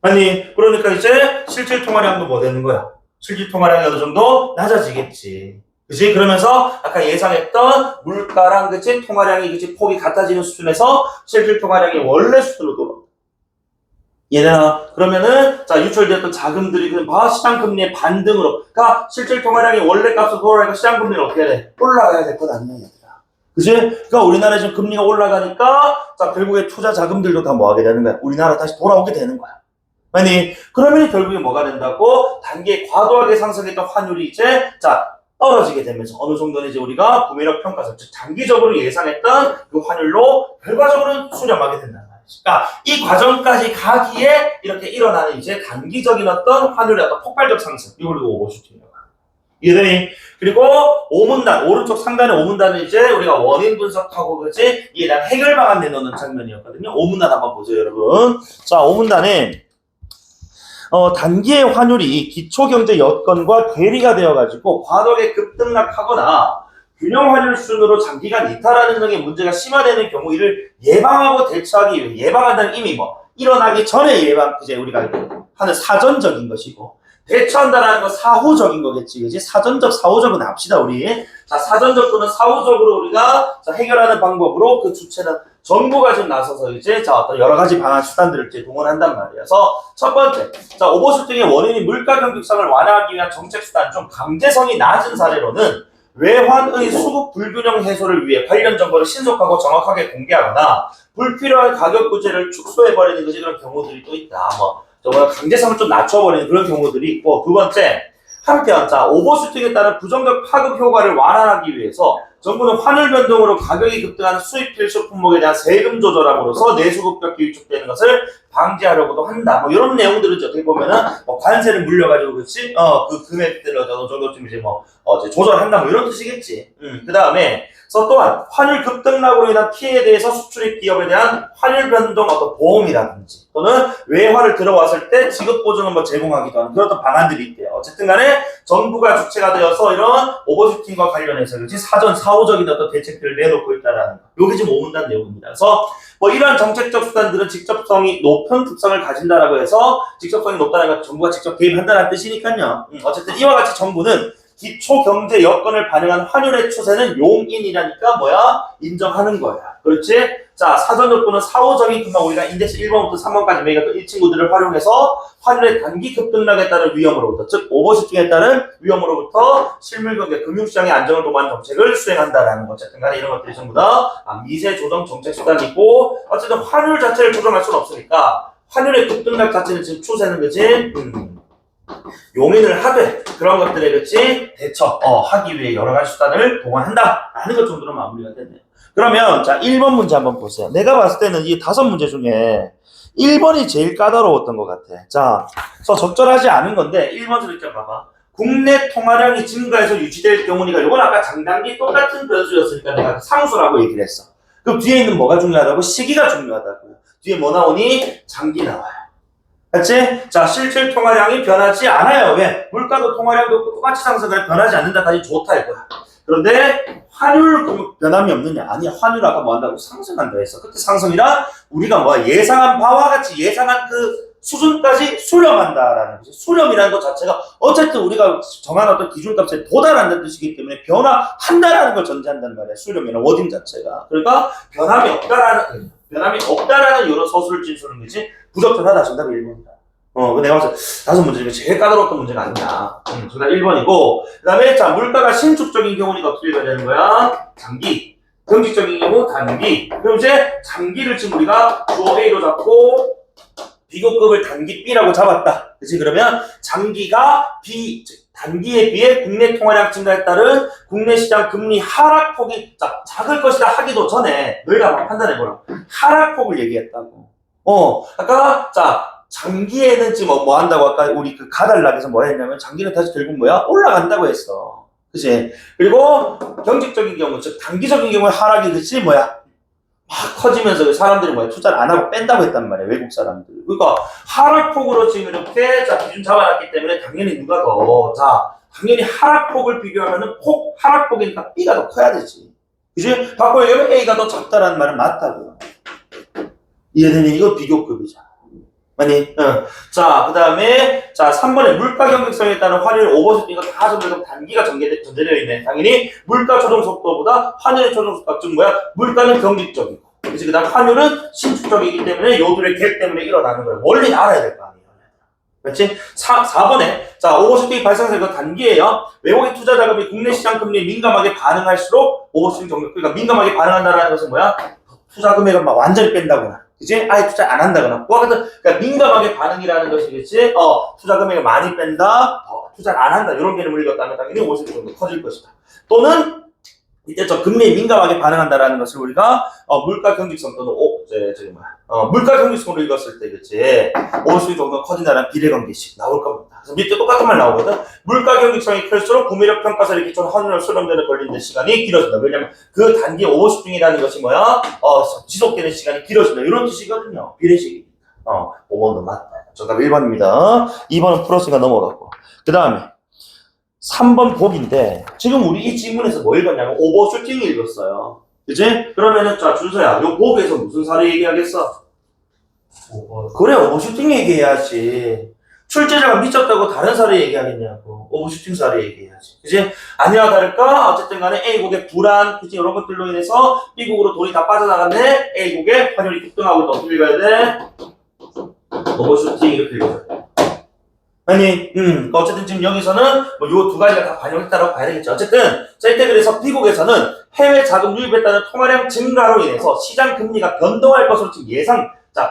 아니 그러니까 이제 실질 통화량도 뭐 되는 거야? 실질 통화량이 어느 정도 낮아지겠지. 그치? 그러면서 아까 예상했던 물가랑 그치? 통화량이 그치? 폭이 같아지는 수준에서 실질 통화량이 원래 수준으로 돌아온다. 얘들아 그러면은 자 유출되었던 자금들이 그냥 시장 금리의 반등으로 그러니까 실질 통화량이 원래 값으로 돌아가니까 시장 금리는 어떻게 해야 돼? 올라가야 될 것 아니냐 얘들아. 그치? 그러니까 우리나라 지금 금리가 올라가니까 자 결국에 투자 자금들도 다 뭐 하게 되는 거야? 우리나라 다시 돌아오게 되는 거야. 아니 그러면 결국에 뭐가 된다고? 단기에 과도하게 상승했던 환율이 이제 자 떨어지게 되면서 어느 정도는 이제 우리가 구매력 평가서 즉 장기적으로 예상했던 그 환율로 결과적으로는 수렴하게 된다는 말이지. 그러니까 이 과정까지 가기에 이렇게 일어나는 이제 단기적인 어떤 환율의 어떤 폭발적 상승 이걸 우리가 오버슈팅이라고 합니다. 이해되니? 그리고 오문단 오른쪽 상단의 오문단은 이제 우리가 원인 분석하고 그렇지 이에 대한 해결 방안 내놓는 장면이었거든요. 오문단 한번 보세요 여러분. 자 오문단에 단기의 환율이 기초경제 여건과 괴리가 되어가지고 과도하게 급등락하거나 균형 환율 수준으로 장기간 이탈하는 등의 문제가 심화되는 경우 이를 예방하고 대처하기 위해 예방한다는 의미 일어나기 전에 예방 이제 우리가 하는 사전적인 것이고 대처한다는 건 사후적인 거겠지, 그지? 사전적, 사후적은 합시다 우리. 자 사전적 또는 사후적으로 우리가 자, 해결하는 방법으로 그 주체는 정부가 지금 나서서 이제 자 어떤 여러 가지 방안 수단들을 이제 동원한단 말이야. 그래서 첫 번째, 자 오버슈팅의 원인이 물가 경직성을 완화하기 위한 정책 수단 중 강제성이 낮은 사례로는 외환의 수급 불균형 해소를 위해 관련 정보를 신속하고 정확하게 공개하거나 불필요한 가격 구제를 축소해버리는 그지 그런 경우들이 또 있다. 정말 강제성을 좀 낮춰버리는 그런 경우들이 있고 두 번째, 한편 자 오버슈팅에 따른 부정적 파급 효과를 완화하기 위해서 정부는 환율 변동으로 가격이 급등하는 수입 필수 품목에 대한 세금 조절함으로써 내수급격이 위축되는 것을 방지하려고도 한다. 이런 내용들은 어떻게 보면은 관세를 물려가지고 그렇지 그 금액들을 어느 정도쯤 이제 조절한다 이런 뜻이겠지. 그 다음에 또한 환율 급등락으로 인한 피해에 대해서 수출입 기업에 대한 환율 변동 어떤 보험이라든지 또는 외화를 들어왔을 때 지급 보증을 제공하기도 하는 그런 방안들이 있대요. 어쨌든 간에 정부가 주체가 되어서 이런 오버슈팅과 관련해서 그렇지 사전 사후적인 어떤 대책들을 내놓고 있다라는 거. 요게 지금 오문단 내용입니다. 그래서 이러한 정책적 수단들은 직접성이 높은 특성을 가진다라고 해서 직접성이 높다는 건 정부가 직접 개입한다는 뜻이니까요. 어쨌든 이와 같이 정부는 기초 경제 여건을 반영한 환율의 추세는 용인이라니까 인정하는 거야. 그렇지? 자, 사전적 또는 사후적인 금방 우리가 인덱스 1번부터 3번까지 매겼던 이 친구들을 활용해서 환율의 단기 급등락에 따른 위험으로부터, 즉 오버슈팅에 따른 위험으로부터 실물경제 금융시장의 안정을 도모하는 정책을 수행한다라는 것. 어쨌든 간에 이런 것들이 전부 다 미세 조정 정책 수단이고 어쨌든 환율 자체를 조정할 수는 없으니까 환율의 급등락 자체는 지금 추세는 그치? 용인을 하되 그런 것들에 그치 하기 위해 여러 가지 수단을 동원한다 라는 것 정도로 마무리가 됐네요. 그러면 자 1번 문제 한번 보세요. 내가 봤을 때는 이 5문제 중에 1번이 제일 까다로웠던 것 같아. 자, 그래서 적절하지 않은 건데 1번 이렇게 봐봐. 국내 통화량이 증가해서 유지될 경우니까 이건 아까 장단기 똑같은 변수였으니까 내가 상수라고 얘기를 했어. 그럼 뒤에 있는 뭐가 중요하다고? 시기가 중요하다고. 뒤에 뭐 나오니? 장기 나와요. 그치? 자, 실질 통화량이 변하지 않아요. 왜? 물가도 통화량도 똑같이 상승을 변하지 않는다까지 좋다 이거야. 그런데 환율 변함이 없느냐? 아니야. 환율 아까 뭐 한다고? 상승한다 했어. 그때 상승이란 우리가 예상한 바와 같이 예상한 그 수준까지 수렴한다라는 거지. 수렴이라는 것 자체가 어쨌든 우리가 정한 어떤 기준값에 도달한다는 뜻이기 때문에 변화한다라는 걸 전제한단 말이야. 수렴이라는 워딩 자체가. 그러니까 변함이 없다라는 이런 서술을 진술하는 거지. 부적절하다. 정답이 1번이다. 내가 봤을 때 5문제 중에 제일 까다로웠던 문제가 아니냐. 정답 1번이고. 그 다음에, 자, 물가가 신축적인 경우니까 어떻게 읽어야 되는 거야? 장기. 경직적인 경우 단기. 그럼 이제 장기를 지금 우리가 주어 A로 잡고 비교급을 단기 B라고 잡았다. 그치? 그러면 장기가 단기에 비해 국내 통화량 증가에 따른 국내 시장 금리 하락폭이 작을 것이다 하기도 전에 너희가 한번 판단해보라. 하락폭을 얘기했다고. 아까 장기에는 지금 뭐 한다고 아까 우리 그 가달락에서 뭐라 했냐면 장기는 다시 결국 뭐야? 올라간다고 했어. 그치? 그리고 경직적인 경우, 즉 단기적인 경우에 하락이 그치? 뭐야? 막 커지면서 사람들이 뭐야? 투자를 안 하고 뺀다고 했단 말이야. 외국 사람들. 그러니까 하락폭으로 지금 이렇게 기준 잡아놨기 때문에 당연히 누가 더 당연히 하락폭을 비교하면은 하락폭이니까 B가 더 커야 되지. 그치? 바꿔 얘기하면 A가 더 작다라는 말은 맞다고. 이해되니? 이거 비교급이잖아. 아니, 자, 그 다음에, 3번에 물가 경직성에 따른 환율 오버슈팅, 이거 다 전부 단기가 전제되어 있네. 당연히, 물가 조정 속도보다 환율의 조정 속도가 즉 뭐야? 물가는 경직적이고. 그치? 그 다음 환율은 신축적이기 때문에 요들의 갭 때문에 일어나는 거야. 원리는 알아야 될 거 아니야. 그렇지? 4번에, 오버슈팅 발생사 이거 단기예요. 외국인 투자 자금이 국내 시장 금리에 민감하게 반응할수록 오버슈팅 정도, 그러니까 민감하게 반응한다는 것은 뭐야? 투자 금액을 막 완전히 뺀다거나. 그치? 아예 투자 안 한다거나. 그러니까 민감하게 반응이라는 것이겠지? 투자 금액을 많이 뺀다, 투자를 안 한다. 이런 개념을 읽었다면 당연히 50% 정도 커질 것이다. 또는, 이때 금리에 민감하게 반응한다라는 것을 우리가, 물가 경직성 또는, 물가 경직성으로 읽었을 때, 그치? 50% 정도 커진다는 비례관계식 나올 겁니다. 그래서 밑에 똑같은 말 나오거든? 물가 경직성이 클수록 구매력 평가서를 기초로 환율을 수렴되는 걸리는 시간이 길어진다. 왜냐면 그 단기 오버슈팅이라는 것이 뭐야? 지속되는 시간이 길어진다. 이런 뜻이거든요. 비례식이니까. 5번도 맞다. 정답 1번입니다. 2번은 풀었으니까 넘어갔고. 그 다음에 3번 복인데 지금 우리 이 질문에서 뭐 읽었냐면 오버슈팅을 읽었어요. 그치? 그러면은 준서야, 요 복에서 무슨 사례 얘기하겠어? 그래, 오버슈팅 얘기해야지. 출제자가 미쳤다고 다른 사례 얘기하겠냐고. 오버슈팅 사례 얘기해야지. 그치? 아니와 다를까? 어쨌든 간에 A국의 불안, 그치? 이런 것들로 인해서 B국으로 돈이 다 빠져나갔네? A국의 환율이 급등하고 또 어떻게 읽어야 돼? 오버슈팅 이렇게 읽어야 돼. 아니, 어쨌든 지금 여기서는 뭐 요 두 가지가 다 반영했다라고 봐야 되겠죠. 어쨌든, 이때 그래서 B국에서는 해외 자금 유입에 따른 통화량 증가로 인해서 시장 금리가 변동할 것으로 지금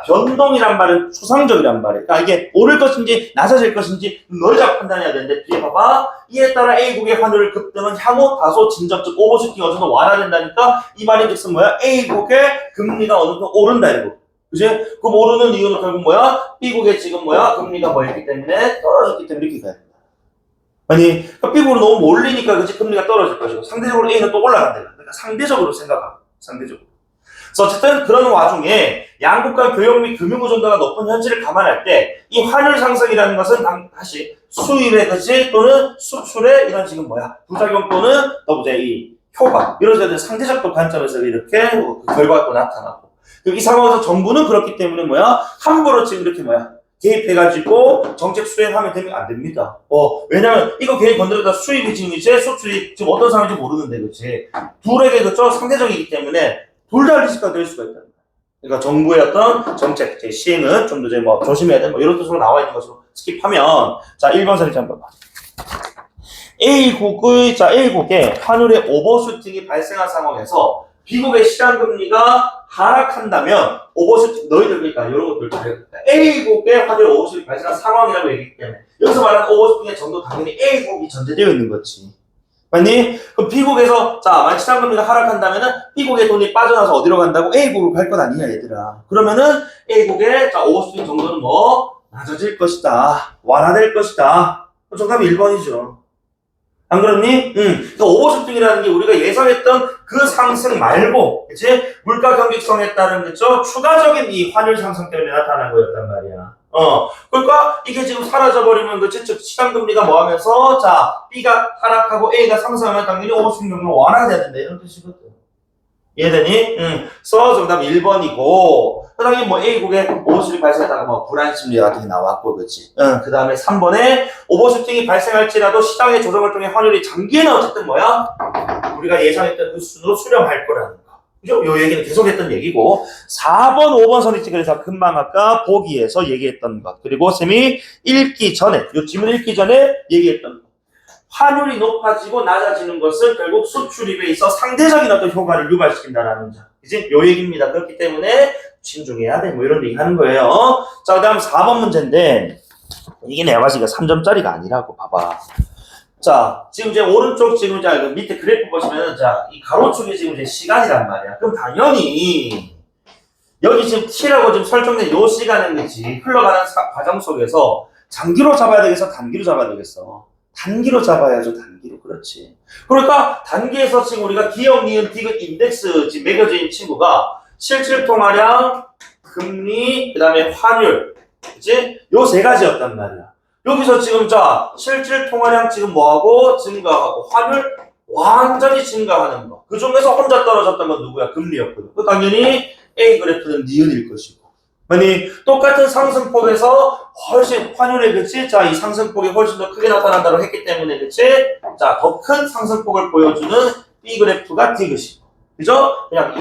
변동이란 말은 추상적이란 말이에요. 그러니까 이게 오를 것인지 낮아질 것인지 너희가 판단해야 되는데 뒤에 봐봐. 이에 따라 A국의 환율 급등은 향후 다소 진정적 오버슈팅 어느 정도 완화된다니까 이 말인 즉슨 뭐야? A국의 금리가 어느 정도 오른다 이거. 그지? 그럼 오르는 이유는 결국 뭐야? B국의 지금 뭐야? 금리가 뭐였기 때문에 떨어졌기 때문에 이렇게 가야 된다. 아니, 그러니까 B국으로 너무 몰리니까 그지? 금리가 떨어질 것이고 상대적으로 A는 또 올라간다. 그러니까 상대적으로 생각하고 상대적으로. 그래서 어쨌든 그런 와중에 양국 간 교역 및 금융 의존도가 높은 현실을 감안할 때 이 환율 상승이라는 것은 다시 수입의 그치 또는 수출의 이런 지금 뭐야 부작용 또는 또 이제 이 효과 이런 상대적 관점에서 이렇게 그 결과가 또 나타나고 이 상황에서 정부는 그렇기 때문에 뭐야 함부로 지금 이렇게 뭐야 개입해가지고 정책 수행하면 되면 안 됩니다. 왜냐면 이거 개입 건드려다 수입이 지금 이제 수출이 지금 어떤 상황인지 모르는데 그치 둘에게 그죠 상대적이기 때문에 둘 다 리스크가 될 수가 있다. 그러니까 정부의 어떤 정책 시행은 좀 더 이제 뭐 조심해야 돼. 뭐 이런 뜻으로 나와 있는 것으로 스킵하면 자 1번 사례 한번 봐봐. A국의 환율의 오버슈팅이 발생한 상황에서 B국의 시장 금리가 하락한다면 오버슈팅 너희들 그러니까 이런 것들 A국의 환율 오버슈팅이 발생한 상황이라고 얘기했기 때문에 여기서 말하는 오버슈팅의 정도 당연히 A국이 전제되어 있는 거지. 맞니? 그럼 B국에서 만약 시장 금리가 하락한다면은 B국의 돈이 빠져나서 어디로 간다고? A국으로 갈 건 아니냐 얘들아. 그러면은 A국의 오버슈팅 정도는 뭐 낮아질 것이다. 완화될 것이다. 정답이 1번이죠. 안 그렇니? 그러니까 오버슈팅이라는 게 우리가 예상했던 그 상승 말고, 그치? 물가 경직성에 따른, 그쵸? 추가적인 이 환율 상승 때문에 나타난 거였단 말이야. 그러니까 이게 지금 사라져버리면, 그치? 즉, 시장금리가 뭐 하면서, B가 하락하고 A가 상승하면 당연히 오버슈팅 정도는 완화돼야 된다. 이런 뜻이거든. 이해되니? 서 정답 1번이고 그 다음에 뭐 A국에 오버슈팅이 발생하다가 뭐 불안심리 같은 게 나왔고 그렇지. 그 다음에 3번에 오버슈팅이 발생할지라도 시장의 조정을 통해 환율이 장기에는 어쨌든 뭐야? 우리가 예상했던 그 수준으로 수렴할 거라는 거. 그죠? 요 얘기는 계속했던 얘기고 4번, 5번 선택지 그래서 금방 아까 보기에서 얘기했던 것 그리고 쌤이 읽기 전에 요 지문 읽기 전에 얘기했던 것 환율이 높아지고 낮아지는 것은 결국 수출입에 있어 상대적인 어떤 효과를 유발시킨다라는 점. 이제 요 얘기입니다. 그렇기 때문에 신중해야 돼. 뭐 이런 얘기 하는 거예요. 자, 그 다음 4번 문제인데, 이게 내가 봤을 때 3점짜리가 아니라고 봐봐. 자, 지금 이제 오른쪽 지금 이제 밑에 그래프 보시면은 자, 이 가로축이 지금 이제 시간이란 말이야. 그럼 당연히 여기 지금 T라고 지금 설정된 요 시간은 그지 흘러가는 과정 속에서 장기로 잡아야 되겠어? 단기로 잡아야 되겠어? 단기로 잡아야죠, 단기로. 그렇지. 그러니까, 단기에서 지금 우리가 기억, 니은, 디귿, 인덱스 지금 매겨져 있는 친구가 실질 통화량, 금리, 그 다음에 환율. 그치? 요 세 가지였단 말이야. 여기서 지금 자, 실질 통화량 지금 뭐하고, 증가하고, 환율 완전히 증가하는 거. 그 중에서 혼자 떨어졌던 건 누구야? 금리였거든. 그 당연히 A 그래프는 니은일 것이고. 아니 똑같은 상승폭에서 훨씬 환율의 그치? 자, 이 상승폭이 훨씬 더 크게 나타난다고 했기 때문에 그치? 자, 더 큰 상승폭을 보여주는 B 그래프가 디귿이고. 그죠? 그냥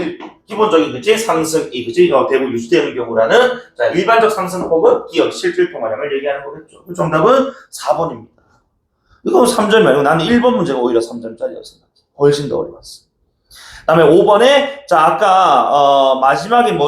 기본적인 그치? 상승이 그치? 대부 유지되는 경우라는 자, 일반적 상승폭은 기업 실질 통화량을 얘기하는 거겠죠. 그 정답은 4번입니다. 이거 3점 말고 나는 1번 문제가 오히려 3점짜리였어. 훨씬 더 어려웠어. 그 다음에 5번에 자, 아까 마지막에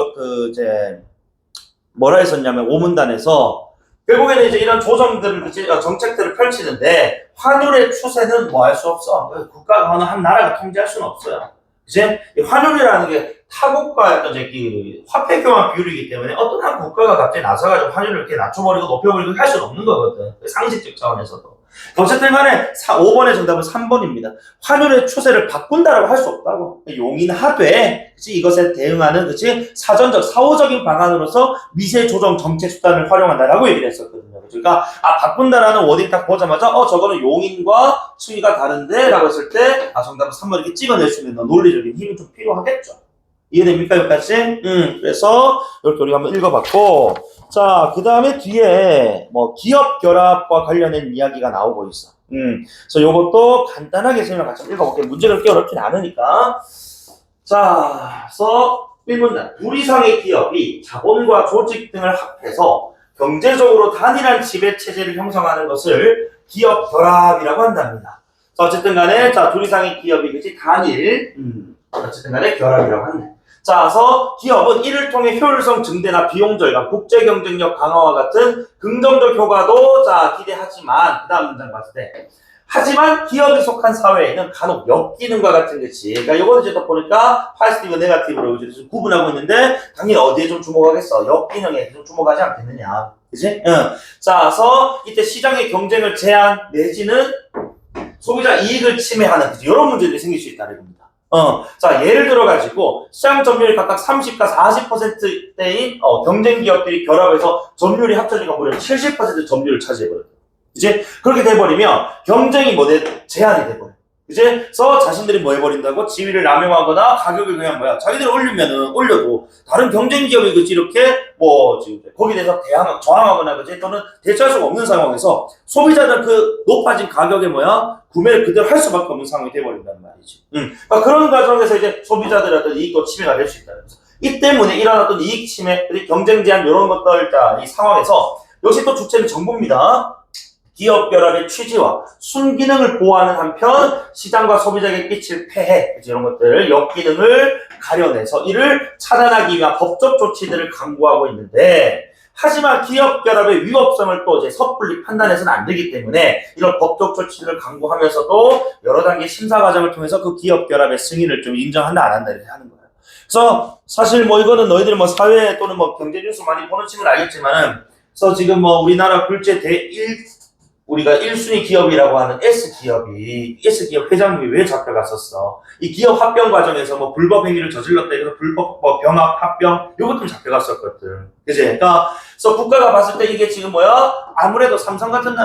뭐라 했었냐면 5문단에서 결국에는 이제 이런 조정들을 그치? 정책들을 펼치는데 환율의 추세는 뭐 할 수 없어. 국가가 어느 한 나라가 통제할 수는 없어요. 이제 환율이라는 게 타국가의 어떤 이제 화폐 교환 비율이기 때문에 어떤 한 국가가 갑자기 나서가지고 환율을 이렇게 낮춰버리고 높여버리고 할 수는 없는 거거든. 상식적 차원에서도. 어쨌든 간에 5번의 정답은 3번입니다. 환율의 추세를 바꾼다라고 할 수 없다고. 용인하되, 그치? 이것에 대응하는, 그치? 사전적, 사후적인 방안으로서 미세 조정 정책 수단을 활용한다라고 얘기를 했었거든요. 그러니까, 바꾼다라는 워딩 딱 보자마자, 저거는 용인과 수위가 다른데? 라고 했을 때, 정답은 3번 이렇게 찍어낼 수 있는 논리적인 힘이 좀 필요하겠죠. 이해됩니까, 여기까지? 그래서, 이렇게 우리가 한번 읽어봤고, 자, 그 다음에 뒤에, 기업 결합과 관련된 이야기가 나오고 있어. 그래서 요것도 간단하게 설명 같이 읽어볼게요. 문제가 그렇게 어렵진 않으니까. 자, 그래서 1문단. 둘 이상의 기업이 자본과 조직 등을 합해서 경제적으로 단일한 지배체제를 형성하는 것을 기업 결합이라고 한답니다. 자, 어쨌든 간에, 자, 둘 이상의 기업이, 그치? 단일. 어쨌든 간에 결합이라고 하네. 자, 그래서 기업은 이를 통해 효율성 증대나 비용 절감, 국제 경쟁력 강화와 같은 긍정적 효과도 자 기대하지만 그 다음 문장 봤을 때 하지만 기업에 속한 사회에는 간혹 역기능과 같은 것이 그러니까 이거는 이제 또 보니까 파지티브, 네거티브로 이제 구분하고 있는데 당연히 어디에 좀 주목하겠어? 역기능에 좀 주목하지 않겠느냐, 그지? 자, 그래서 이때 시장의 경쟁을 제한 내지는 소비자 이익을 침해하는 이런 문제들이 생길 수 있다는 겁니다. 자, 예를 들어가지고, 시장 점유율이 각각 30과 40%대인, 경쟁 기업들이 결합해서 점유율이 합쳐지니까 무려 70% 점유율을 차지해버려요. 이제, 그렇게 돼버리면, 경쟁이 제한이 돼버려요. 이제, 그래서 자신들이 뭐 해버린다고? 지위를 남용하거나, 가격을 그냥 자기들이 올려도, 다른 경쟁 기업이 그치, 이렇게, 지금, 거기에 대해서 저항하거나, 그치, 또는 대처할 수가 없는 상황에서, 소비자들 그 높아진 가격에 구매를 그대로 할 수밖에 없는 상황이 돼버린다는 말이지. 그러니까 그런 과정에서 이제 소비자들의 어떤 이익도 침해가 될 수 있다는 거죠. 이 때문에 이런 어떤 이익 침해, 경쟁 제한, 이런 것들, 이 상황에서, 역시 또 주체는 정부입니다. 기업 결합의 취지와 순기능을 보호하는 한편 시장과 소비자에게 끼칠 폐해 이런 것들 역기능을 가려내서 이를 차단하기 위한 법적 조치들을 강구하고 있는데 하지만 기업 결합의 위법성을 또 이제 섣불리 판단해서는 안 되기 때문에 이런 법적 조치들을 강구하면서도 여러 단계 심사 과정을 통해서 그 기업 결합의 승인을 좀 인정한다 안 한다 이렇게 하는 거예요. 그래서 사실 이거는 너희들이 사회 또는 경제 뉴스 많이 보는 친구는 알겠지만은 그래서 지금 우리나라 굴제 우리가 1순위 기업이라고 하는 S기업 회장님이 왜 잡혀갔었어? 이 기업 합병 과정에서 불법 행위를 저질렀다 해서 불법 병합, 합병, 요것 좀 잡혀갔었거든. 그지? 그러니까, 그래서 국가가 봤을 때 이게 지금 아무래도 삼성 같은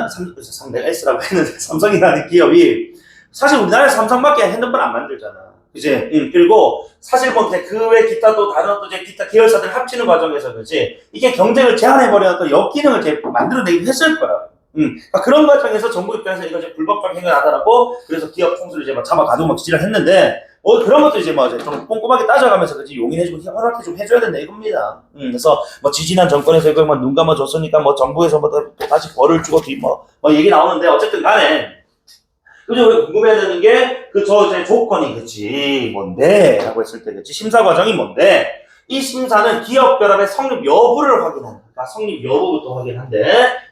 상대 S라고 했는데 삼성이라는 기업이 사실 우리나라에 삼성밖에 핸드폰 안 만들잖아. 그지? 그리고 사실 뭐 그 외 기타 또 다른 또 이제 기타 계열사들 합치는 과정에서 그지? 이게 경쟁을 제한해버리는 또 역기능을 이제 만들어내기도 했을 거야. 그러니까 그런 과정에서 정부 입장에서 이거 이제 불법적 행위를 하더라고. 그래서 기업 총수를 이제 막 잡아가지고 막 지랄 했는데, 그런 것도 이제 뭐 이제 좀 꼼꼼하게 따져가면서 그지? 용인해주고 허락해 좀 해줘야 된다 이겁니다. 그래서 뭐 지지난 정권에서 이걸 뭐 눈 감아줬으니까 뭐 정부에서 뭐 또 다시 벌을 주고 뭐 얘기 나오는데 어쨌든 간에 그죠? 우리가 궁금해야 되는 게, 이제 조건이, 그치? 뭔데? 라고 했을 때, 그치? 심사 과정이 뭔데? 이 심사는 기업 결합의 성립 여부를 확인한다. 그러니까 성립 여부부터 확인한대.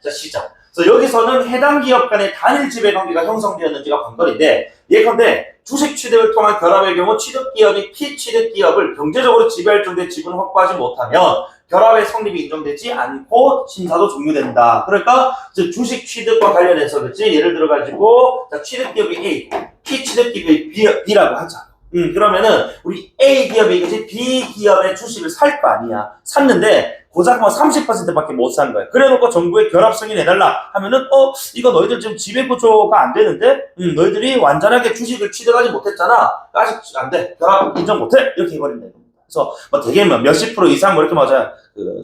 자, 시작. 그래서 여기서는 해당 기업 간의 단일 지배 관계가 형성되었는지가 관건인데, 예컨대 주식 취득을 통한 결합의 경우 취득기업이 피취득기업을 경제적으로 지배할 정도의 지분을 확보하지 못하면 결합의 성립이 인정되지 않고 심사도 종료된다. 그러니까 이제 주식 취득과 관련해서 그렇지 예를 들어 가지고 취득기업이 A, 피취득기업이 B라고 하자. 그러면은 우리 A 기업이 그지 B 기업의 주식을 살 거 아니야. 샀는데 고작 뭐 30%밖에 못 산 거야. 그래놓고 정부에 결합 승인해달라 하면은 이거 너희들 지금 지배 구조가 안 되는데 너희들이 완전하게 주식을 취득하지 못했잖아. 아직 안 돼. 결합 인정 못해. 이렇게 해버린다. 그래서 뭐 되게 뭐 몇십 프로 이상 뭐 이렇게 맞아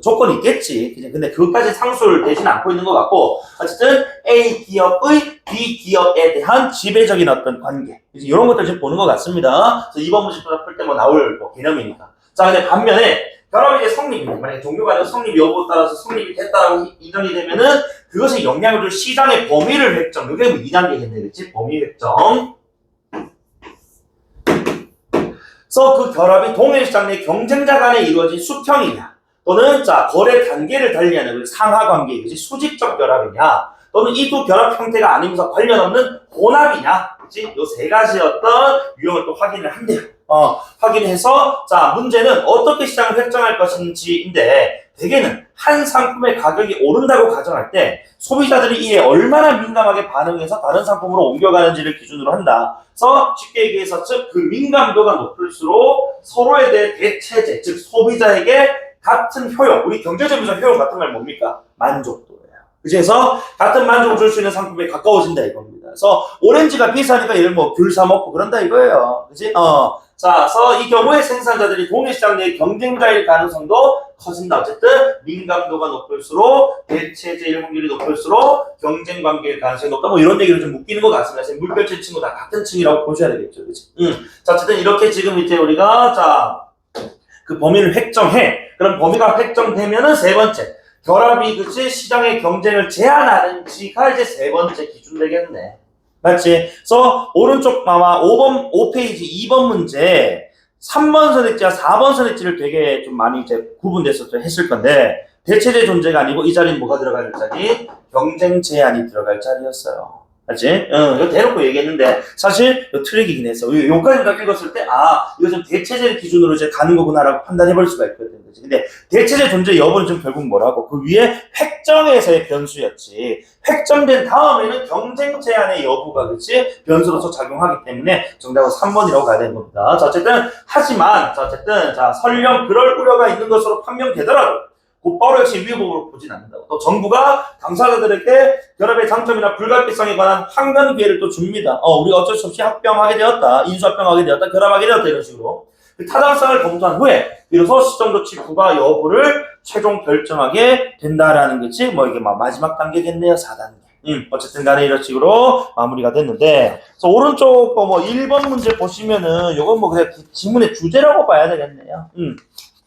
조건이 있겠지. 근데 그것까지 상수를 되진 않고 있는 것 같고 어쨌든 A 기업의 B 기업에 대한 지배적인 어떤 관계 이런 것들 좀 보는 것 같습니다. 그래서 이번 문제 풀 때 뭐 나올 뭐 개념이니까. 자 근데 반면에 결합이 이제 성립입니다. 만약에 종료가 아니라 성립 여부에 따라서 성립이 됐다라고 인정이 되면은 그것이 영향을 줄 시장의 범위를 획정. 이게 뭐 2단계겠네, 그렇지? 범위 획정. 그래서 그 결합이 동일시장 내 경쟁자 간에 이루어진 수평이냐 또는 거래 단계를 달리하는 상하 관계, 그치? 수직적 결합이냐 또는 이 두 결합 형태가 아니면서 관련 없는 혼합이냐, 그치? 요 세 가지 어떤 유형을 또 확인을 한대요. 확인해서 문제는 어떻게 시장을 획정할 것인지인데 대개는 한 상품의 가격이 오른다고 가정할 때 소비자들이 이에 얼마나 민감하게 반응해서 다른 상품으로 옮겨가는지를 기준으로 한다. 그래서 쉽게 얘기해서 즉 그 민감도가 높을수록 서로에 대해 대체제, 즉 소비자에게 같은 효용, 우리 경제적인 효용 같은 말 뭡니까? 만족도예요. 그래서 같은 만족을 줄 수 있는 상품에 가까워진다 이겁니다. 그래서 오렌지가 비싸니까 얘를 뭐 귤 사 먹고 그런다 이거예요. 그지? 그래서 이 경우에 생산자들이 동일시장 내 경쟁자일 가능성도 커진다. 어쨌든 민감도가 높을수록 대체제일 확률이 높을수록 경쟁 관계일 가능성이 높다. 뭐 이런 얘기를 좀 묶이는 것 같습니다. 물결체 친구 다 같은 층이라고 보셔야 되겠죠, 그렇지? 자, 어쨌든 이렇게 지금 이제 우리가 그 범위를 획정해. 그럼 범위가 획정되면은 세 번째 결합이 그치 시장의 경쟁을 제한하는지가 이제 세 번째 기준 되겠네. 맞지? 그래서 오른쪽 아마 5페이지 2번 문제 3번 선택지와 4번 선택지를 되게 좀 많이 이제 구분돼서 했을 건데 대체제 존재가 아니고 이 자리는 뭐가 들어갈 자리? 경쟁 제한이 들어갈 자리였어요. 맞지? 이거 대놓고 얘기했는데 사실 이거 트릭이긴 했어. 여기까지 딱 읽었을 때 이거 좀 대체제를 기준으로 이제 가는 거구나라고 판단해볼 수가 있거든. 그치? 근데 대체제 존재 여부는 좀 결국 뭐라고? 그 위에 획정에서의 변수였지. 획정된 다음에는 경쟁 제한의 여부가 그치? 변수로서 작용하기 때문에 정답은 3번이라고 가야 되는 겁니다. 자, 어쨌든 하지만 설령 그럴 우려가 있는 것으로 판명되더라도 곧바로 역시 위법으로 보진 않는다고. 또 정부가 당사자들에게 결합의 장점이나 불가피성에 관한 항변 기회를 또 줍니다. 우리가 어쩔 수 없이 합병하게 되었다. 인수합병하게 되었다. 결합하게 되었다. 이런 식으로. 그 타당성을 검토한 후에 비로소 시정조치 부과 여부를 최종 결정하게 된다라는 것이 뭐 이게 마지막 단계겠네요. 4단계. 어쨌든 간에 이런 식으로 마무리가 됐는데 그래서 오른쪽 뭐 1번 문제 보시면은 요건 뭐 그냥 지문의 주제라고 봐야 되겠네요.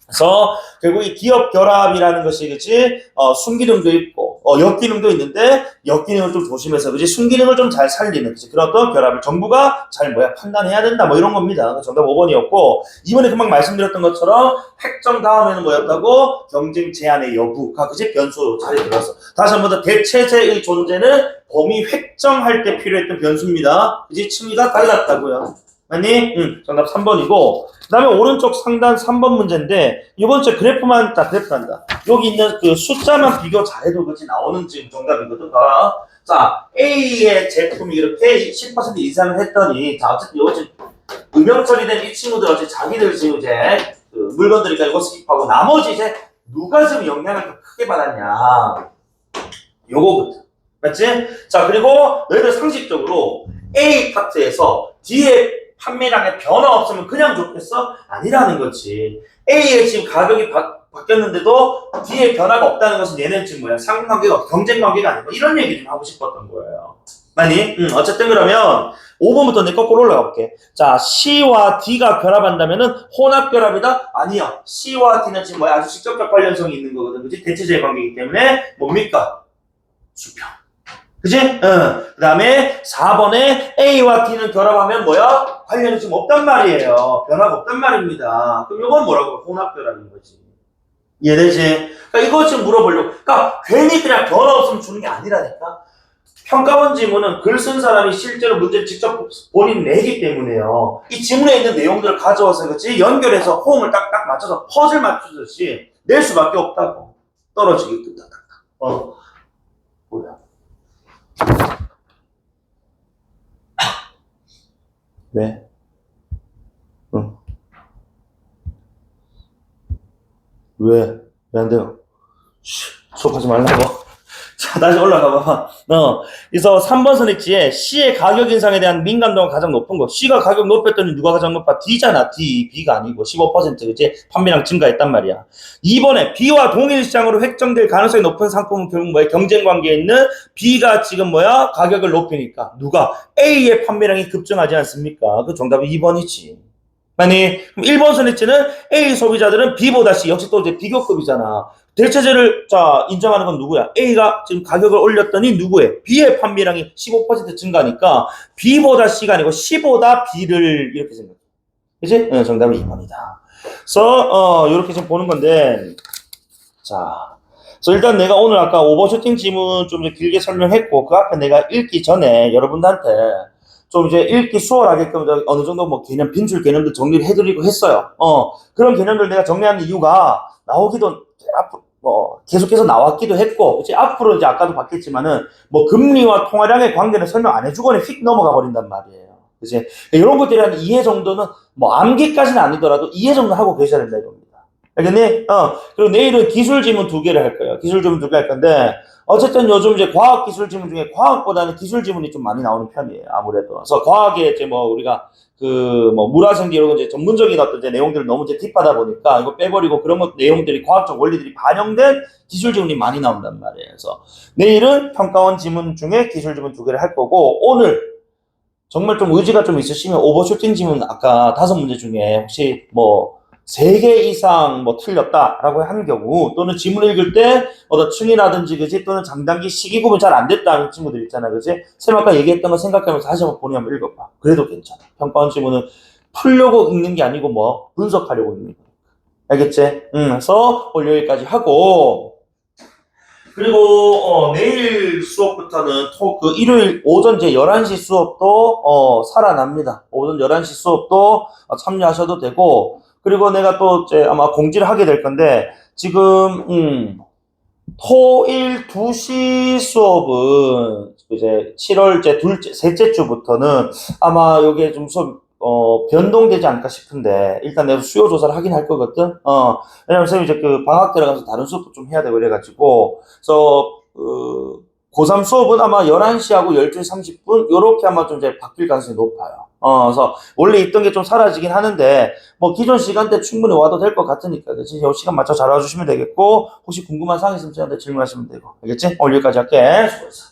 그래서 결국 이 기업 결합이라는 것이 그치 순기능도 있고 역기능도 있는데 역기능을 좀 조심해서 그치 순기능을 좀 잘 살리는 그치 그런 어떤 결합을 정부가 잘 판단해야 된다 뭐 이런 겁니다. 정답 5번이었고 이번에 금방 말씀드렸던 것처럼 획정 다음에는 뭐였다고 경쟁 제한의 여부가 그치 변수 자리에 들어서 다시 한 번 더 대체제의 존재는 범위 획정할 때 필요했던 변수입니다. 그치 층위가 달랐다고요. 아니? 정답 3번이고 그 다음에 오른쪽 상단 3번 문제인데 이번 주에 그래프만 그래프란다. 여기 있는 그 숫자만 비교 잘해도 그치 나오는 지금 정답이거든. 자 A의 제품이 이렇게 10% 이상을 했더니 어쨌든 이거 지금 음영 처리된 이 친구들 어째 자기들 지금 이제 그 물건들이니까 이거 스킵하고 나머지 이제 누가 지금 영향을 더 크게 받았냐 요거거든. 맞지? 자 그리고 너희들 상식적으로 A 파트에서 뒤에 판매량에 변화 없으면 그냥 좋겠어? 아니라는 거지. A의 지금 가격이 바뀌었는데도 D의 변화가 없다는 것은 얘는 지금 뭐야? 상관관계가 경쟁 관계가 아니고 이런 얘기 좀 하고 싶었던 거예요. 아니, 어쨌든 그러면 5번부터 내 거꾸로 올라가 볼게. 자, C와 D가 결합한다면은 혼합 결합이다? 아니요. C와 D는 지금 뭐야? 아주 직접적 관련성이 있는 거거든. 그지? 대체제의 관계이기 때문에 뭡니까? 수평. 그지? 그 다음에 4번에 A와 D는 결합하면 뭐야? 관련이 지금 없단 말이에요. 변화가 없단 말입니다. 그럼 이건 뭐라고? 혼합 결합인 거지. 이해되지? 그러니까 이거 지금 물어보려고. 그러니까 괜히 그냥 변화 없으면 주는 게 아니라니까. 평가원 지문은 글 쓴 사람이 실제로 문제를 직접 본인 내기 때문에요. 이 지문에 있는 내용들을 가져와서 그렇지 연결해서 호응을 딱딱 맞춰서 퍼즐 맞추듯이 낼 수밖에 없다고. 떨어지게 딱딱딱. 뭐야? 왜? 응. 왜? 왜 안 돼요? 수업하지 말라고. 자, 다시 올라가 봐봐. 그래서 3번 선택지에 C의 가격 인상에 대한 민감도가 가장 높은 거. C가 가격 높였더니 누가 가장 높아? D잖아. D. B가 아니고 15% 그치? 판매량 증가했단 말이야. 2번에 B와 동일 시장으로 획정될 가능성이 높은 상품은 결국 뭐야? 경쟁 관계에 있는 B가 지금 뭐야? 가격을 높이니까 누가? A의 판매량이 급증하지 않습니까? 그 정답은 2번이지. 아니, 그럼 1번 선택지는 A 소비자들은 B보다 C. 역시 또 이제 비교급이잖아. 대체제를 인정하는 건 누구야? A가 지금 가격을 올렸더니 누구의? B의 판매량이 15% 증가하니까 B보다 C가 아니고 C보다 B를 이렇게 생각해. 그치? 정답은 2번이다. 그래서 이렇게 지금 보는 건데 자, 그래서 일단 내가 오늘 아까 오버슈팅 지문 좀 이제 길게 설명했고 그 앞에 내가 읽기 전에 여러분들한테 좀 이제 읽기 수월하게끔 어느 정도 뭐 개념, 빈줄 개념도 정리를 해드리고 했어요. 그런 개념들 내가 정리하는 이유가 나오기도 앞으로 계속해서 나왔기도 했고, 이제 앞으로 이제 아까도 봤겠지만은 뭐 금리와 통화량의 관계는 설명 안 해주고 그냥 휙 넘어가 버린단 말이에요. 그치? 이런 것들에 대한 이해 정도는 뭐 암기까지는 아니더라도 이해 정도 하고 계셔야 된다 이겁니다. 알겠니? 그리고 내일은 기술 지문 2개를 할 거예요. 기술 지문 2개 할 건데, 어쨌든 요즘 이제 과학 기술 지문 중에 과학보다는 기술 지문이 좀 많이 나오는 편이에요. 아무래도. 그래서 과학에 이제 뭐 우리가 물화생기 이런 이제 전문적인 어떤 이제 내용들을 너무 이제 딥하다 보니까 이거 빼버리고 그런 것 내용들이 과학적 원리들이 반영된 기술 지문이 많이 나온단 말이에요. 그래서 내일은 평가원 지문 중에 기술 지문 2개를 할 거고 오늘 정말 좀 의지가 좀 있으시면 오버슈팅 지문 아까 5문제 중에 혹시 뭐 3개 이상 뭐 틀렸다라고 한 경우 또는 지문을 읽을 때 어떤 층이라든지 그지 또는 장단기 시기 구분 잘 안 됐다는 친구들 있잖아 그지 쌤 아까 얘기했던 거 생각하면서 다시 한번 본인 한번 읽어봐 그래도 괜찮아 평가원 지문은 풀려고 읽는 게 아니고 뭐 분석하려고 읽는 거니까 알겠지? 그래서 오늘 여기까지 하고 그리고 내일 수업부터는 일요일 오전 제 11시 수업도 살아납니다. 오전 11시 수업도 참여하셔도 되고 그리고 내가 또 이제 아마 공지를 하게 될 건데 지금 토일 2시 수업은 이제 7월 셋째 주부터는 아마 여기에 좀 수업 변동되지 않을까 싶은데 일단 내가 수요 조사를 하긴 할 거거든. 왜냐면 선생님 이제 그 방학 들어가서 다른 수업도 좀 해야 되고 이래가지고 그래서 고3 수업은 아마 11시하고 12시 30분 요렇게 아마 좀 이제 바뀔 가능성이 높아요. 그래서 원래 있던 게 좀 사라지긴 하는데 뭐 기존 시간대 충분히 와도 될 것 같으니까 그치? 요 시간 맞춰 잘 와주시면 되겠고 혹시 궁금한 사항 있으면 저한테 질문하시면 되고 알겠지? 오늘 여기까지 할게. 수고했어.